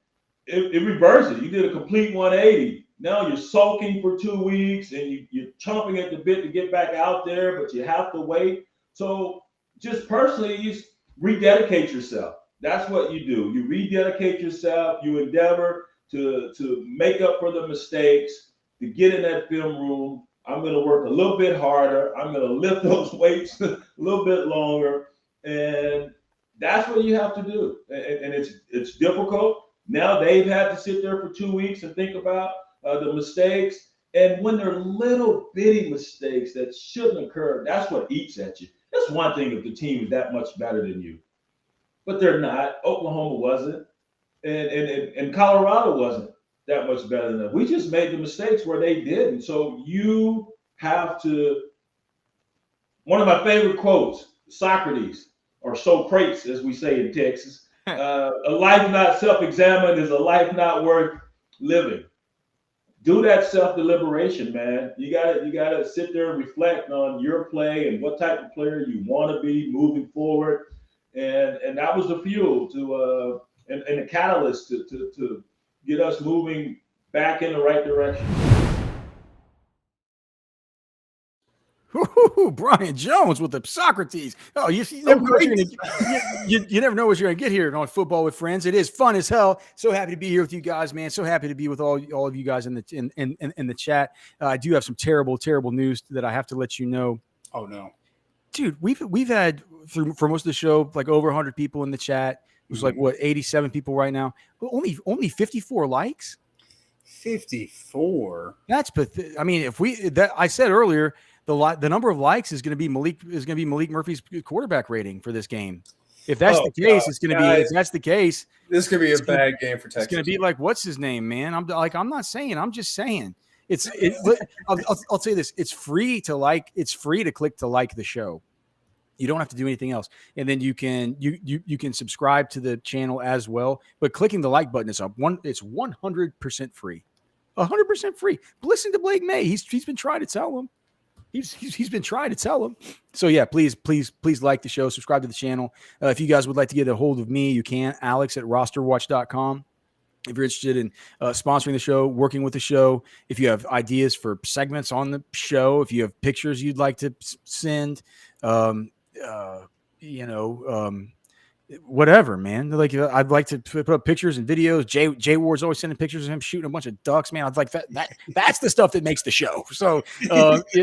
it reverses. You did a complete 180. Now you're sulking for 2 weeks and you're chomping at the bit to get back out there, but you have to wait. So just personally, you rededicate yourself. That's what you do. You rededicate yourself. You endeavor to make up for the mistakes, to get in that film room. I'm going to work a little bit harder. I'm going to lift those weights a little bit longer. And that's what you have to do. And it's difficult. Now they've had to sit there for 2 weeks and think about the mistakes. And when they're little bitty mistakes that shouldn't occur, that's what eats at you. That's one thing if the team is that much better than you. But they're not. Oklahoma wasn't. And Colorado wasn't that much better than them. We just made the mistakes where they didn't. So you have to. One of my favorite quotes, Socrates, or Socrates, as we say in Texas, a life not self-examined is a life not worth living. Do that self-deliberation, man. You gotta sit there and reflect on your play and what type of player you want to be moving forward. And that was the fuel to and the catalyst to get us moving back in the right direction. Ooh, Brian Jones with the Socrates. Oh, you never know what you're going to get here on Football with Friends. It is fun as hell. So happy to be here with you guys, man. So happy to be with all of you guys in the chat. I do have some terrible news that I have to let you know. Oh no, dude, we've had for most of the show like over 100 people in the chat. It was like what 87 people right now. Only 54 likes. 54. That's pathetic. I mean, I said earlier. The number of likes is going to be Malik Murphy's quarterback rating for this game. If that's the case, it's going to be. If that's the case, this could be a bad game for Texas. It's going to be like what's his name, man. I'm not saying. I'm just saying. I'll say this. It's free to like. It's free to click to like the show. You don't have to do anything else, and then you can subscribe to the channel as well. But clicking the like button is it's 100% free, 100% free. Listen to Blake May. He's been trying to tell him. He's been trying to tell him. So yeah, please like the show, subscribe to the channel. If you guys would like to get a hold of me, you can. Alex@rosterwatch.com. If you're interested in sponsoring the show, working with the show, if you have ideas for segments on the show, if you have pictures you'd like to send, whatever, man. Like I'd like to put up pictures and videos. Jay Ward's always sending pictures of him shooting a bunch of ducks, man. I'd like that's the stuff that makes the show. So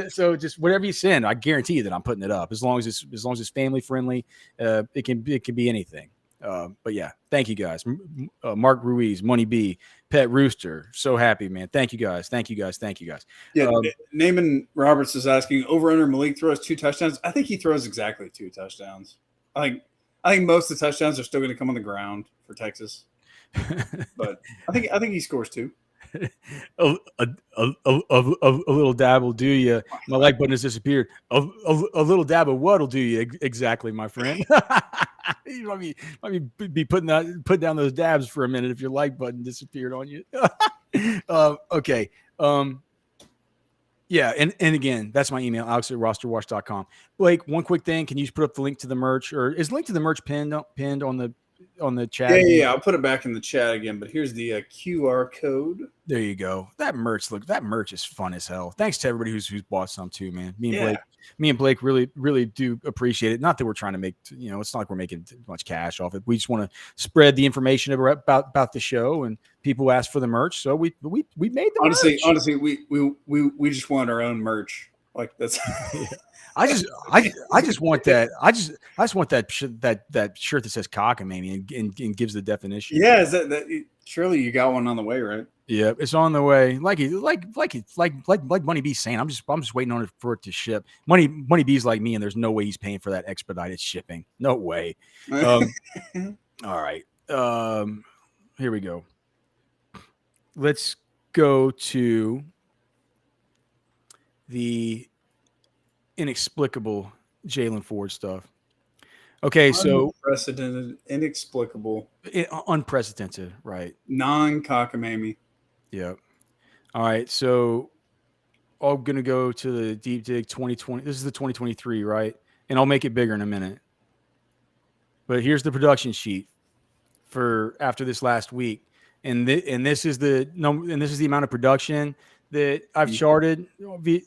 so just whatever you send, I guarantee you that I'm putting it up as long as it's family friendly. It can be anything. But yeah, thank you guys. Mark Ruiz, Money B, Pet Rooster. So happy, man. Thank you guys. Yeah, Naaman Roberts is asking over under Malik throws 2 touchdowns. I think he throws exactly 2 touchdowns. I think most of the touchdowns are still going to come on the ground for Texas, but I think he scores 2. A little dab will do you. My like button has disappeared. A little dab of what will do you exactly, my friend. You might be putting down those dabs for a minute if your like button disappeared on you. Okay. Yeah, and again, that's my email, alex@rosterwatch.com. Blake, one quick thing. Can you put up the link to the merch, or is the link to the merch pinned on the chat? Yeah. I'll put it back in the chat again, but here's the QR code. There you go. That merch is fun as hell. Thanks to everybody who's bought some too, man. Me and Blake really do appreciate it. Not that we're trying to make, it's not like we're making much cash off it. We just want to spread the information about the show, and people ask for the merch, so we made the merch. Honestly, we just want our own merch. Like that's. Yeah. I just want that. I just want that shirt that says cockamamie and gives the definition. Yeah, is that surely you got one on the way, right? Yeah, it's on the way. Like Money B's saying, I'm just waiting on it for it to ship. Money B's like me, and there's no way he's paying for that expedited shipping. No way. All right. Here we go. Let's go to the inexplicable Jaylen Ford stuff. Okay, so unprecedented, inexplicable, unprecedented, right? Non-cockamamie. Yeah. All right, so I'm gonna go to the deep dig 2020. This is the 2023, right? And I'll make it bigger in a minute. But here's the production sheet for after this last week, and this is the number, and this is the amount of production that I've charted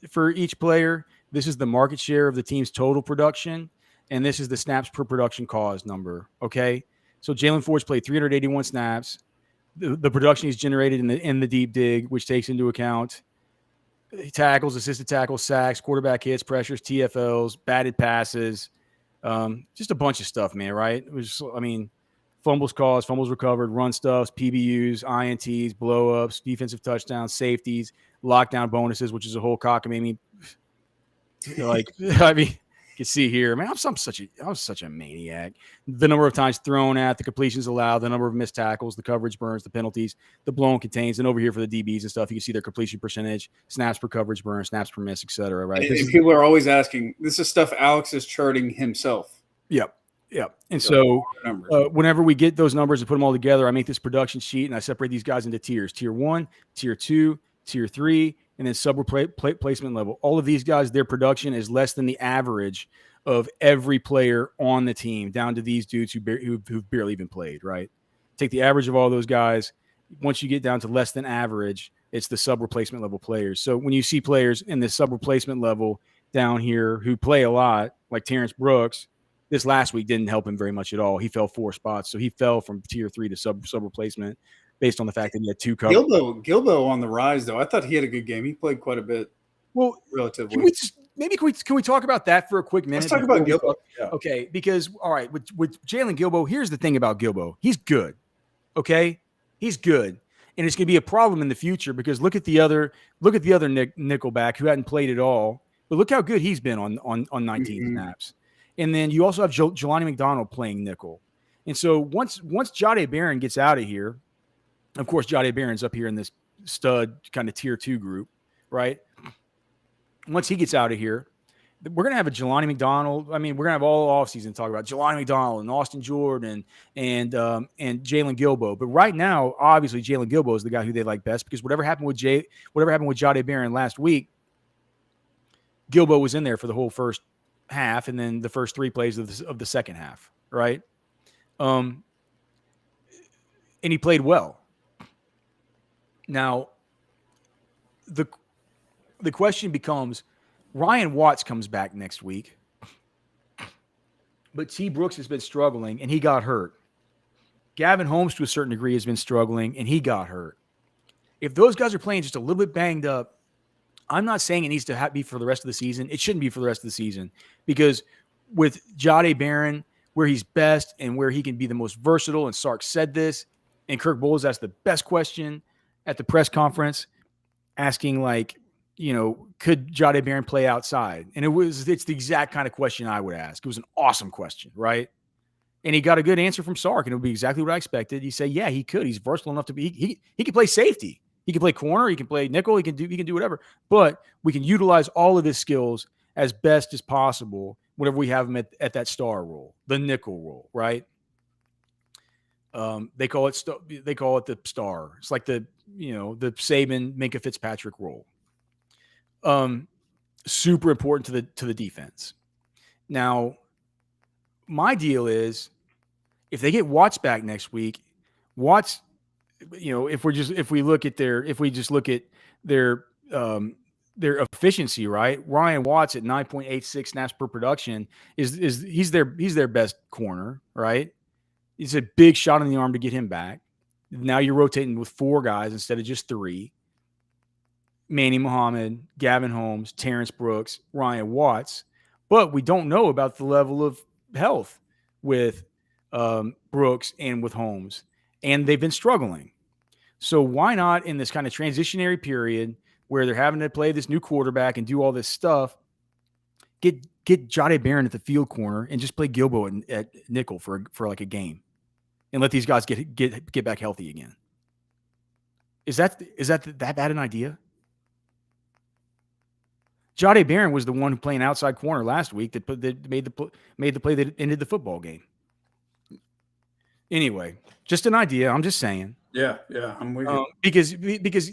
for each player. This is the market share of the team's total production, and this is the snaps per production cause number. Okay, so Jaylen Ford's played 381 snaps. The production he's generated in the deep dig, which takes into account tackles, assisted tackles, sacks, quarterback hits, pressures, TFLs, batted passes, Just a bunch of stuff, man, right? It was, fumbles caused, fumbles recovered, run stuffs, PBUs, INTs, blow-ups, defensive touchdowns, safeties, lockdown bonuses, which is a whole cockamamie. You can see here, man, I'm such a maniac. The number of times thrown at, the completions allowed, the number of missed tackles, the coverage burns, the penalties, the blown contains, and over here for the DBs and stuff, you can see their completion percentage, snaps per coverage burn, snaps per miss, etc. Right? And people are always asking, this is stuff Alex is charting himself. Yep. And so whenever we get those numbers and put them all together, I make this production sheet and I separate these guys into tiers: tier 1, tier 2, tier 3, and then sub placement level. All of these guys, their production is less than the average of every player on the team, down to these dudes who've barely even played, right? Take the average of all those guys. Once you get down to less than average, it's the sub replacement level players. So when you see players in the sub replacement level down here who play a lot, like Terrence Brooks, this last week didn't help him very much at all. He fell 4 spots. So he fell from tier 3 to sub replacement based on the fact that he had 2 covers. Gilbo on the rise, though. I thought he had a good game. He played quite a bit. Well, relatively. Can we talk about that for a quick minute? Let's talk about Gilbo. Yeah. Okay, because all right, with Jaylen Gilbo, here's the thing about Gilbo. He's good. Okay, he's good, and it's going to be a problem in the future because look at the other nickelback who hadn't played at all, but look how good he's been on 19 snaps. And then you also have Jelani McDonald playing nickel, and so once Jahdae Barron gets out of here, of course Jahdae Barron's up here in this stud kind of tier 2 group, right? Once he gets out of here, we're going to have a Jelani McDonald. I mean, we're going to have all offseason to talk about Jelani McDonald and Austin Jordan and Jaylen Gilbo. But right now, obviously, Jaylen Gilbo is the guy who they like best because whatever happened with Jahdae Barron last week, Gilbo was in there for the whole first half and then the first 3 plays of the second half, right? And he played well. Now, the question becomes, Ryan Watts comes back next week, but T. Brooks has been struggling, and he got hurt. Gavin Holmes, to a certain degree, has been struggling, and he got hurt. If those guys are playing just a little bit banged up, I'm not saying it needs to be for the rest of the season. It shouldn't be for the rest of the season because with Jahdae Barron, where he's best and where he can be the most versatile, and Sark said this, and Kirk Bohls asked the best question at the press conference, asking could Jahdae Barron play outside? And it's the exact kind of question I would ask. It was an awesome question, right? And he got a good answer from Sark, and it would be exactly what I expected. He said, yeah, he could. He's versatile enough to be. He can play safety. He can play corner. He can play nickel. He can do whatever. But we can utilize all of his skills as best as possible whenever we have him at that star role, the nickel role, right? They call it the star. It's like the Saban, Minka Fitzpatrick role. Super important to the defense. Now, my deal is if they get Watts back next week, Watts, if we just look at their efficiency, right? Ryan Watts at 9.86 snaps per production he's their best corner, right? It's a big shot in the arm to get him back. Now you're rotating with 4 guys instead of just 3. Manny Muhammad, Gavin Holmes, Terrence Brooks, Ryan Watts. But we don't know about the level of health with Brooks and with Holmes. And they've been struggling. So why not in this kind of transitionary period where they're having to play this new quarterback and do all this stuff, get Jahdae Barron at the field corner and just play Gilbo at nickel for like a game and let these guys get back healthy again. Is that bad an idea? Jahdae Barron was the one who playing outside corner last week that made the play that ended the football game. Anyway, just an idea. I'm just saying. Yeah, I'm with you. Because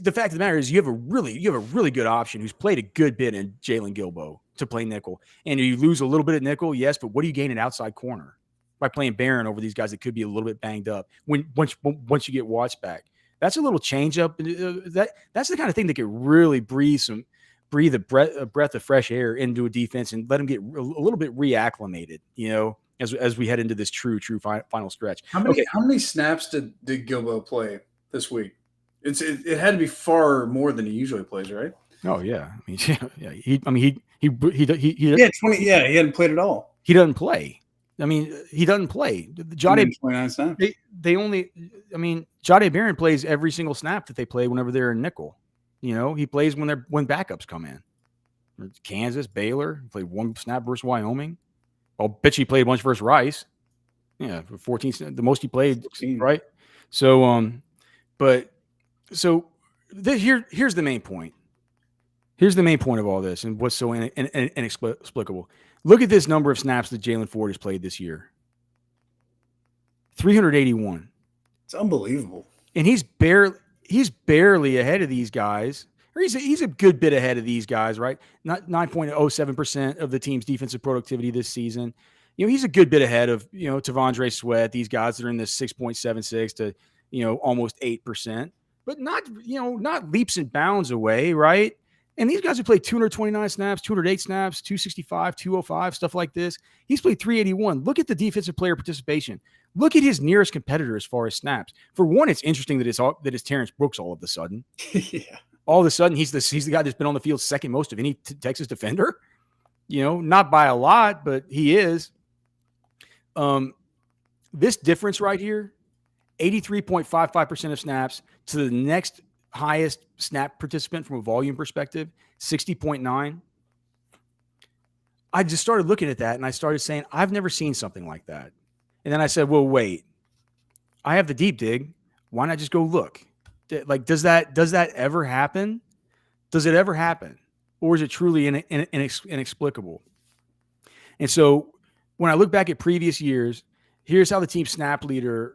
the fact of the matter is, you have a really good option who's played a good bit in Jaylen Gilbo to play nickel, and you lose a little bit at nickel, yes, but what do you gain at outside corner by playing Barron over these guys that could be a little bit banged up once you get Watts back? That's a little change up. That's the kind of thing that could really breathe a breath of fresh air into a defense and let them get a little bit reacclimated, as we head into this true final stretch. How many snaps did Gilbo play this week? It had to be far more than he usually plays, right? Oh yeah, he had 20. Yeah, he hadn't played at all. He doesn't play. I mean, he doesn't play. Jade, 29 snaps. they only, I mean, Jade Barron plays every single snap that they play whenever they're in nickel. You know, he plays when backups come in. Kansas, Baylor, played one snap versus Wyoming. I'll bet you he played once versus Rice. Yeah, for 14, the most he played, 14. right? So, here's the main point. Here's the main point of all this and what's so inexplicable. Look at this number of snaps that Jaylen Ford has played this year. 381. It's unbelievable. And he's barely ahead of these guys. Or he's a good bit ahead of these guys, right? Not 9.07% of the team's defensive productivity this season. You know, he's a good bit ahead of, you know, T'Vondre Sweat, these guys that are in the 6.76 to, you know, almost 8%, but not leaps and bounds away, right? And these guys have played 229 snaps, 208 snaps, 265, 205, stuff like this. He's played 381. Look at the defensive player participation. Look at his nearest competitor as far as snaps. For one, it's interesting that it's Terrence Brooks all of a sudden. Yeah. All of a sudden, he's the guy that's been on the field second most of any Texas defender. You know, not by a lot, but he is. This difference right here, 83.55% of snaps to the next highest snap participant from a volume perspective, 60.9. I just started looking at that and I started saying, I've never seen something like that. And then I said, well, wait, I have the deep dig. Why not just go look? Like, does that ever happen? Does it ever happen? Or is it truly inexplicable? And so when I look back at previous years, here's how the team snap leader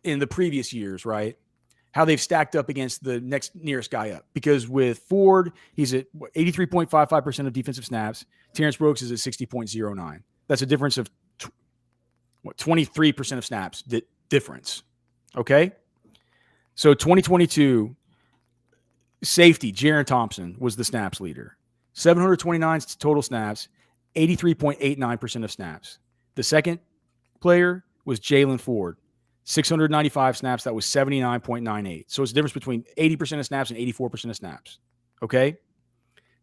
in the previous years, right? How they've stacked up against the next nearest guy up. Because with Ford, he's at 83.55% of defensive snaps. Terrence Brooks is at 60.09. That's a difference of 23% of snaps difference. Okay? So 2022, safety, Jaron Thompson was the snaps leader. 729 total snaps, 83.89% of snaps. The second player was Jaylen Ford. 695 snaps, that was 79.98. So it's a difference between 80% of snaps and 84% of snaps. Okay?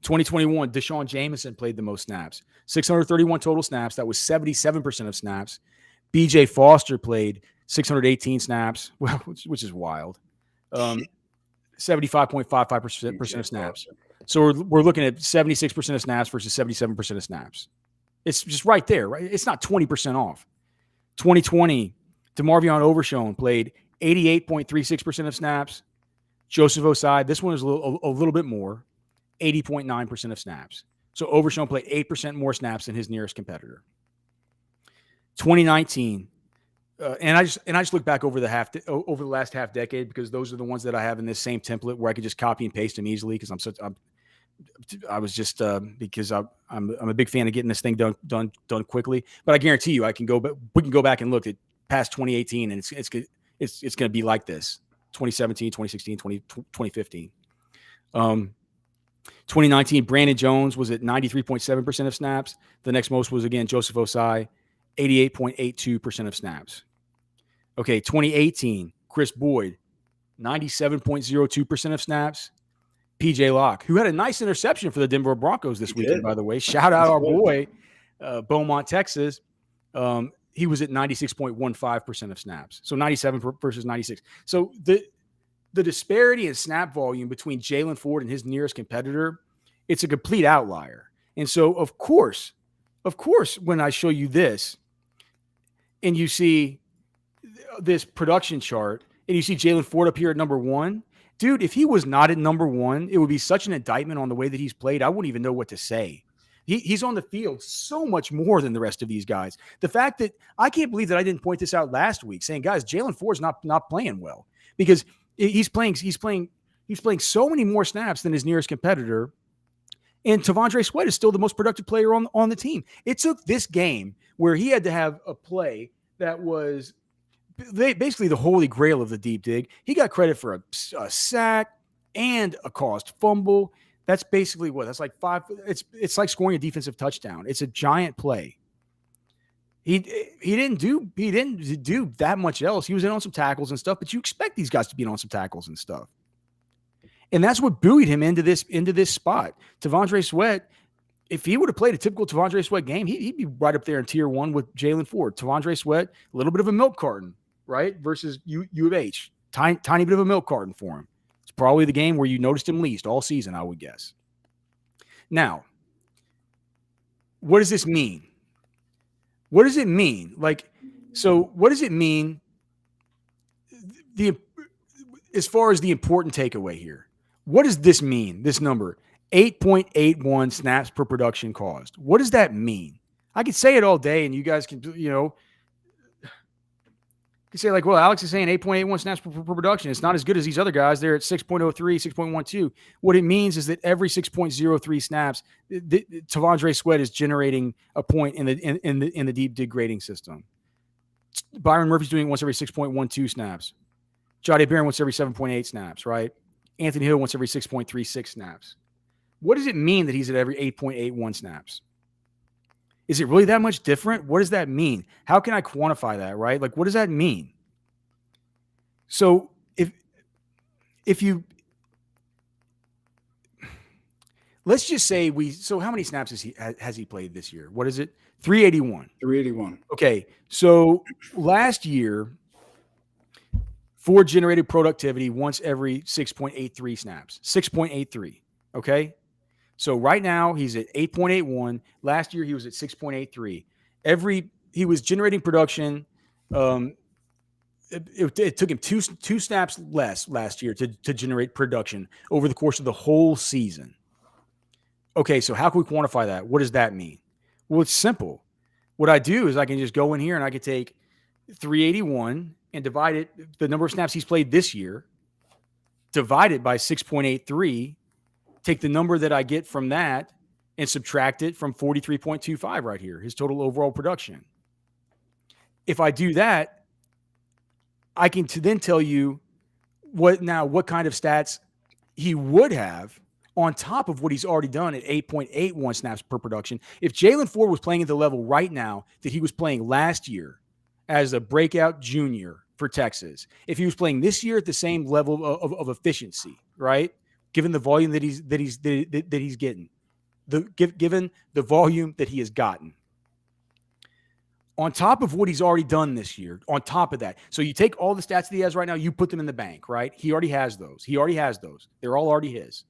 2021, Deshaun Jameson played the most snaps. 631 total snaps, that was 77% of snaps. BJ Foster played 618 snaps, which is wild. 75.55% of snaps. So we're looking at 76% of snaps versus 77% of snaps. It's just right there, right? It's not 20% off. 2020, DeMarvion Overshown played 88.36% of snaps. Joseph Osai, this one is a little bit more, 80.9% of snaps. So Overshown played 8% more snaps than his nearest competitor. 2019, and I just look back over the last half decade because those are the ones that I have in this same template where I could just copy and paste them easily because because I'm a big fan of getting this thing done quickly. But I guarantee you, we can go back and look at past 2018, and it's going to be like this: 2017, 2016, 2015. 2019, Brandon Jones was at 93.7% of snaps. The next most was again Joseph Osai, 88.82% of snaps. Okay, 2018, Chris Boyd, 97.02% of snaps. PJ Locke, who had a nice interception for the Denver Broncos this weekend, by the way. Shout out our boy, Beaumont, Texas. He was at 96.15% of snaps. So 97 versus 96. So the disparity in snap volume between Jaylen Ford and his nearest competitor, it's a complete outlier. And so, of course, when I show you this and you see this production chart and you see Jaylen Ford up here at number one, dude, if he was not at number one, it would be such an indictment on the way that he's played. I wouldn't even know what to say. He's on the field so much more than the rest of these guys. The fact that I can't believe that I didn't point this out last week saying, guys, Jaylen Ford's not playing well because he's playing so many more snaps than his nearest competitor. And T'Vondre Sweat is still the most productive player on the team. It took this game where he had to have a play that was basically the holy grail of the deep dig. He got credit for a sack and a caused fumble. That's basically what that's like five. It's like scoring a defensive touchdown. It's a giant play. He didn't do that much else. He was in on some tackles and stuff, but you expect these guys to be in on some tackles and stuff. And that's what buoyed him into this spot. T'Vondre Sweat, if he would have played a typical T'Vondre Sweat game, he'd be right up there in tier 1 with Jaylen Ford. T'Vondre Sweat, a little bit of a milk carton, right? Versus U of H. Tiny bit of a milk carton for him. It's probably the game where you noticed him least all season, I would guess. Now, what does this mean? What does it mean? What does it mean as far as the important takeaway here? What does this mean, this number? 8.81 snaps per production caused. What does that mean? I could say it all day, and you guys can, you say like, well, Alex is saying 8.81 snaps per production. It's not as good as these other guys. They're at 6.03, 6.12. What it means is that every 6.03 snaps, T'Vondre Sweat is generating a point in the deep dig grading system. Byron Murphy's doing it once every 6.12 snaps. Jahdae Barron once every 7.8 snaps, right? Anthony Hill once every 6.36 snaps. What does it mean that he's at every 8.81 snaps? Is it really that much different? What does that mean? How can I quantify that, right? Like, what does that mean? So if you let's just say so how many snaps has he played this year? What is it? 381. 381. Okay. So last year, Ford generated productivity once every 6.83 snaps. 6.83. Okay. So right now he's at 8.81. Last year he was at 6.83. He was generating production. It took him two snaps less last year to generate production over the course of the whole season. Okay, so how can we quantify that? What does that mean? Well, it's simple. What I do is I can just go in here and I can take 381 and divide it, the number of snaps he's played this year, divide it by 6.83, take the number that I get from that and subtract it from 43.25 right here, his total overall production. If I do that, I can then tell you what kind of stats he would have on top of what he's already done at 8.81 snaps per production. If Jaylen Ford was playing at the level right now that he was playing last year as a breakout junior for Texas, if he was playing this year at the same level of efficiency, right? Given the volume that he's getting, given the volume that he has gotten, on top of what he's already done this year, on top of that, so you take all the stats that he has right now, you put them in the bank, right? He already has those. They're all already his.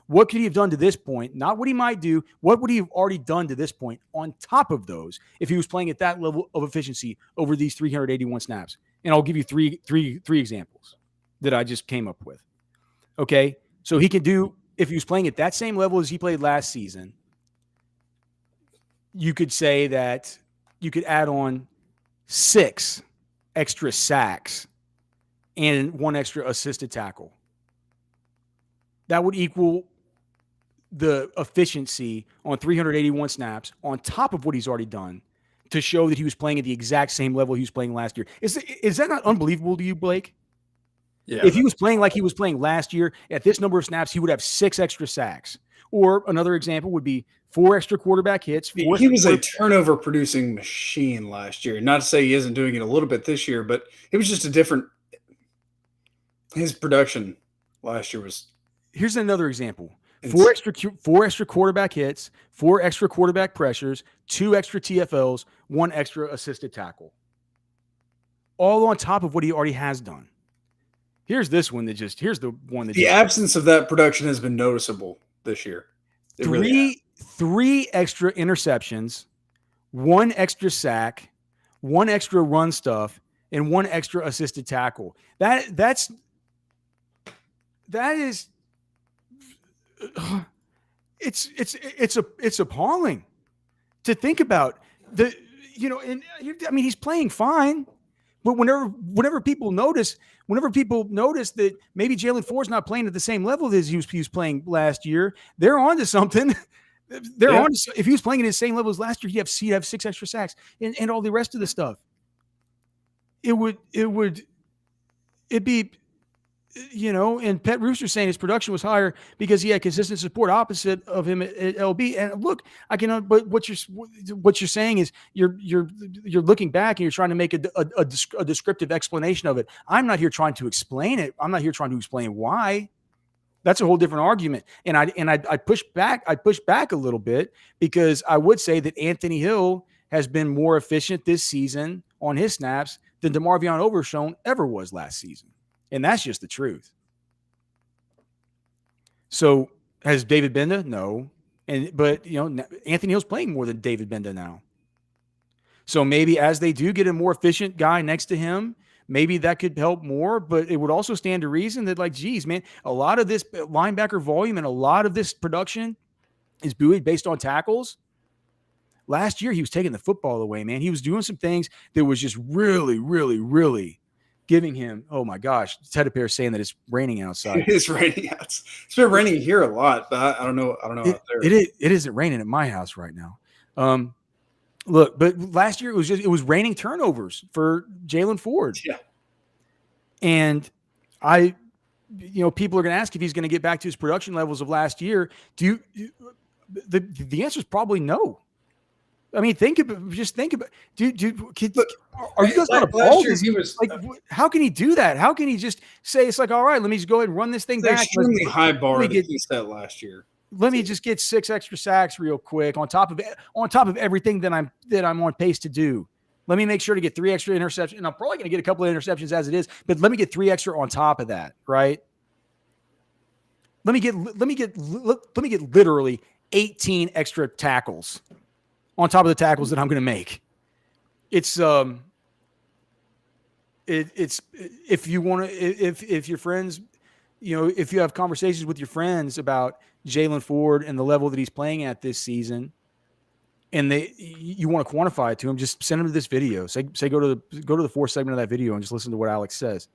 What could he have done to this point? Not what he might do. What would he have already done to this point on top of those if he was playing at that level of efficiency over these 381 snaps? And I'll give you three examples that I just came up with. Okay, so he can do, if he was playing at that same level as he played last season, you could say that you could add on 6 extra sacks and 1 extra assisted tackle. That would equal the efficiency on 381 snaps on top of what he's already done to show that he was playing at the exact same level he was playing last year. Is that not unbelievable to you, Blake? Yeah. If he was playing like he was playing last year at this number of snaps, he would have 6 extra sacks. Or another example would be 4 extra quarterback hits. He was a turnover producing machine last year. Not to say he isn't doing it a little bit this year, but it was just a different. His production last year was. Here's another example. 4 extra quarterback hits, 4 extra quarterback pressures, 2 extra TFLs, 1 extra assisted tackle. All on top of what he already has done. Here's the one that the absence of that production has been noticeable this year. Three extra interceptions, 1 extra sack, 1 extra run stuff, and 1 extra assisted tackle. That is it's appalling to think about. He's playing fine, but whenever people notice that maybe Jaylen Ford's not playing at the same level as he was playing last year, they're on to something. If he was playing at the same level as last year, he'd have 6 extra sacks and all the rest of the stuff. It'd be, and Pet Rooster saying his production was higher because he had consistent support opposite of him at LB. And look, but what you're saying is you're looking back and you're trying to make a descriptive explanation of it. I'm not here trying to explain it. I'm not here trying to explain why. That's a whole different argument. And I push back a little bit because I would say that Anthony Hill has been more efficient this season on his snaps than DeMarvion Overshown ever was last season. And that's just the truth. So has David Benda? No. But Anthony Hill's playing more than David Benda now. So maybe as they do get a more efficient guy next to him, maybe that could help more. But it would also stand to reason that, like, geez, man, a lot of this linebacker volume and a lot of this production is buoyed based on tackles. Last year, he was taking the football away, man. He was doing some things that was just really, really, really giving him, oh my gosh, Ted Appear saying that it's raining outside. It is raining out. It's been raining here a lot, but I don't know out there. It isn't raining at my house right now. Look, but last year it was raining turnovers for Jaylen Ford. Yeah. And people are going to ask if he's going to get back to his production levels of last year. The answer is probably no. I mean, think about. Are you guys not appalled? How can he do that? How can he just say it's like, all right, let me just go ahead and run this thing back? Extremely high bar that he set last year. Let me just get 6 extra sacks real quick on top of everything that I'm on pace to do. Let me make sure to get 3 extra interceptions. And I'm probably going to get a couple of interceptions as it is, but let me get 3 extra on top of that, right? Let me get literally 18 extra tackles on top of the tackles that I'm going to make. It's if you want to, if your friends, if you have conversations with your friends about Jaylen Ford and the level that he's playing at this season, and you want to quantify it to him, just send him to this video. Say go to the 4th segment of that video and just listen to what Alex says.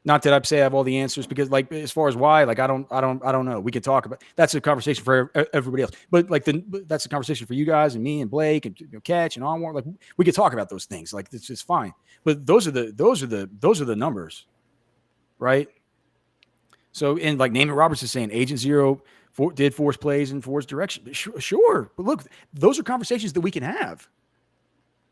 Not that I say I have all the answers, because as far as why, I don't know. We can talk about, that's a conversation for everybody else. But that's a conversation for you guys and me and Blake and Catch and Onward. We could talk about those things. It's just fine. But those are the numbers, right? So, and Naaman Roberts is saying, Agent Zero did force plays in Ford's direction. Sure, but look, those are conversations that we can have.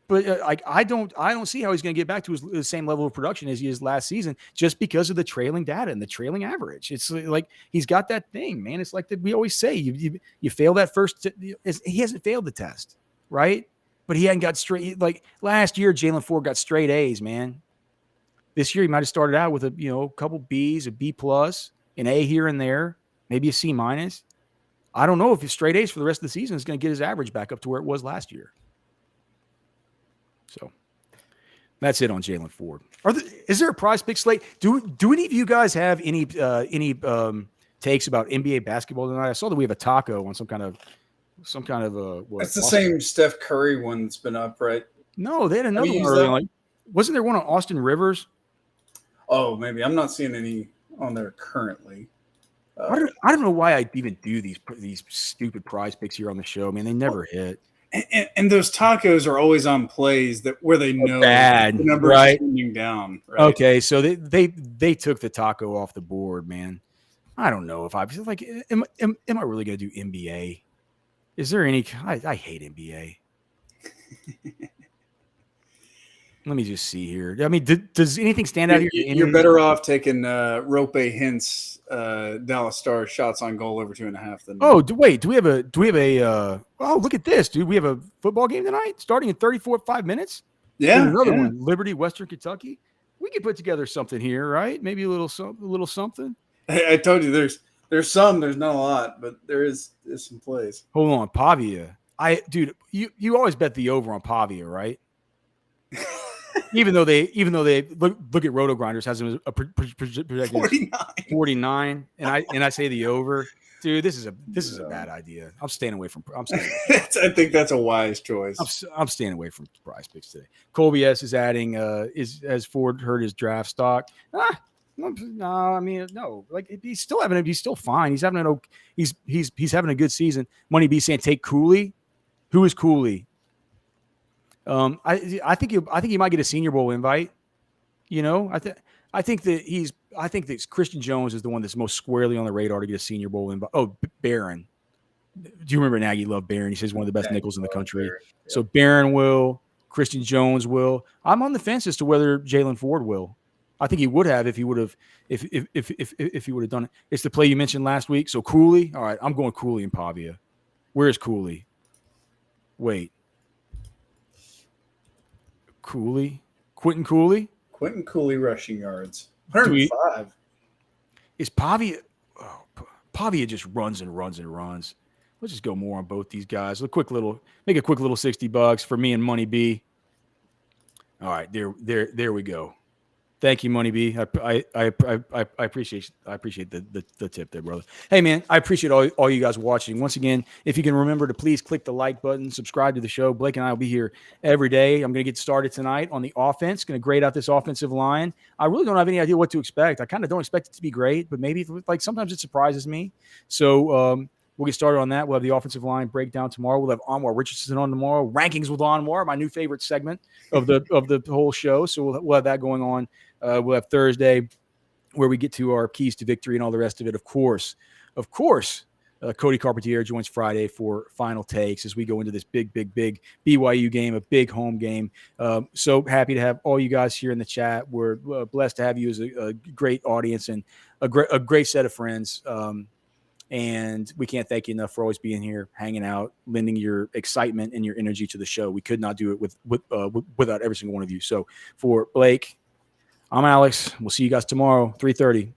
But I don't see how he's going to get back to the same level of production as he is last season, just because of the trailing data and the trailing average. It's like he's got that thing, man. It's like that we always say, you fail that first. He hasn't failed the test, right? But he hadn't got straight. Last year, Jaylen Ford got straight A's, man. This year, he might have started out with a couple B's, a B+, an A here and there, maybe a C-. I don't know if his straight A's for the rest of the season is going to get his average back up to where it was last year. So that's it on Jaylen Ford. Is there a prize pick slate? Do any of you guys have any takes about NBA basketball tonight? I saw that we have a taco on some kind of It's the same Steph Curry one that's been up, right? No, they had another one earlier. Wasn't there one on Austin Rivers? Oh, maybe I'm not seeing any on there currently. I don't know why I even do these stupid prize picks here on the show. I mean, they never hit. And those tacos are always on plays where they know bad, the numbers right? are trending down. Right? Okay, so they took the taco off the board, man. I don't know if I am I really going to do NBA? Is there any? I hate NBA. Let me just see here. I mean, does anything stand out here? You're better off taking Rope Hintz Dallas Stars shots on goal over 2.5 than. Oh, wait. Do we have a? Oh, look at this, dude. We have a football game tonight, starting in 5 minminutes. Yeah, and another one, Liberty, Western Kentucky. We could put together something here, right? Maybe a little something. I told you there's some. There's not a lot, but there's some plays. Hold on, Pavia. Dude, you always bet the over on Pavia, right? even though they look at Roto Grinders has them a projected 49, and I say the over. Dude, this is a bad idea. I'm staying away from. I think that's a wise choice. I'm staying away from prize picks today. Colby S is adding. Has Ford hurt his draft stock? No, I mean no. He's still fine. He's having he's having a good season. Money B saying take Cooley. Who is Cooley? I think he might get a Senior Bowl invite. I think that Christian Jones is the one that's most squarely on the radar to get a Senior Bowl invite. Oh, Barron. Do you remember Nagy loved Barron? He says one of the best nickels in the country. Barron. Yeah. So Barron will, Christian Jones will. I'm on the fence as to whether Jaylen Ford will. I think he would have if he would have if he would have done it. It's the play you mentioned last week. So Cooley. All right, I'm going Cooley and Pavia. Where's Cooley? Wait. Cooley? Quentin Cooley? Quentin Cooley rushing yards. 105. Is Pavia? Oh, Pavia just runs and runs and runs. Let's just go more on both these guys. Make a quick little $60 for me and Money B. All right, there we go. Thank you, Money B. I appreciate the tip there, brother. Hey, man, I appreciate all you guys watching. Once again, if you can remember to please click the like button, subscribe to the show. Blake and I will be here every day. I'm going to get started tonight on the offense. Going to grade out this offensive line. I really don't have any idea what to expect. I kind of don't expect it to be great, but maybe like sometimes it surprises me. So we'll get started on that. We'll have the offensive line breakdown tomorrow. We'll have Anwar Richardson on tomorrow. Rankings with Anwar, my new favorite segment of the whole show. So we'll have that going on. We'll have Thursday where we get to our keys to victory and all the rest of it. Of course, Cody Carpentier joins Friday for final takes as we go into this big BYU game, a big home game. So happy to have all you guys here in the chat. We're blessed to have you as a great audience and a great set of friends. And we can't thank you enough for always being here, hanging out, lending your excitement and your energy to the show. We could not do it without every single one of you. So for Blake, I'm Alex. We'll see you guys tomorrow, 3:30.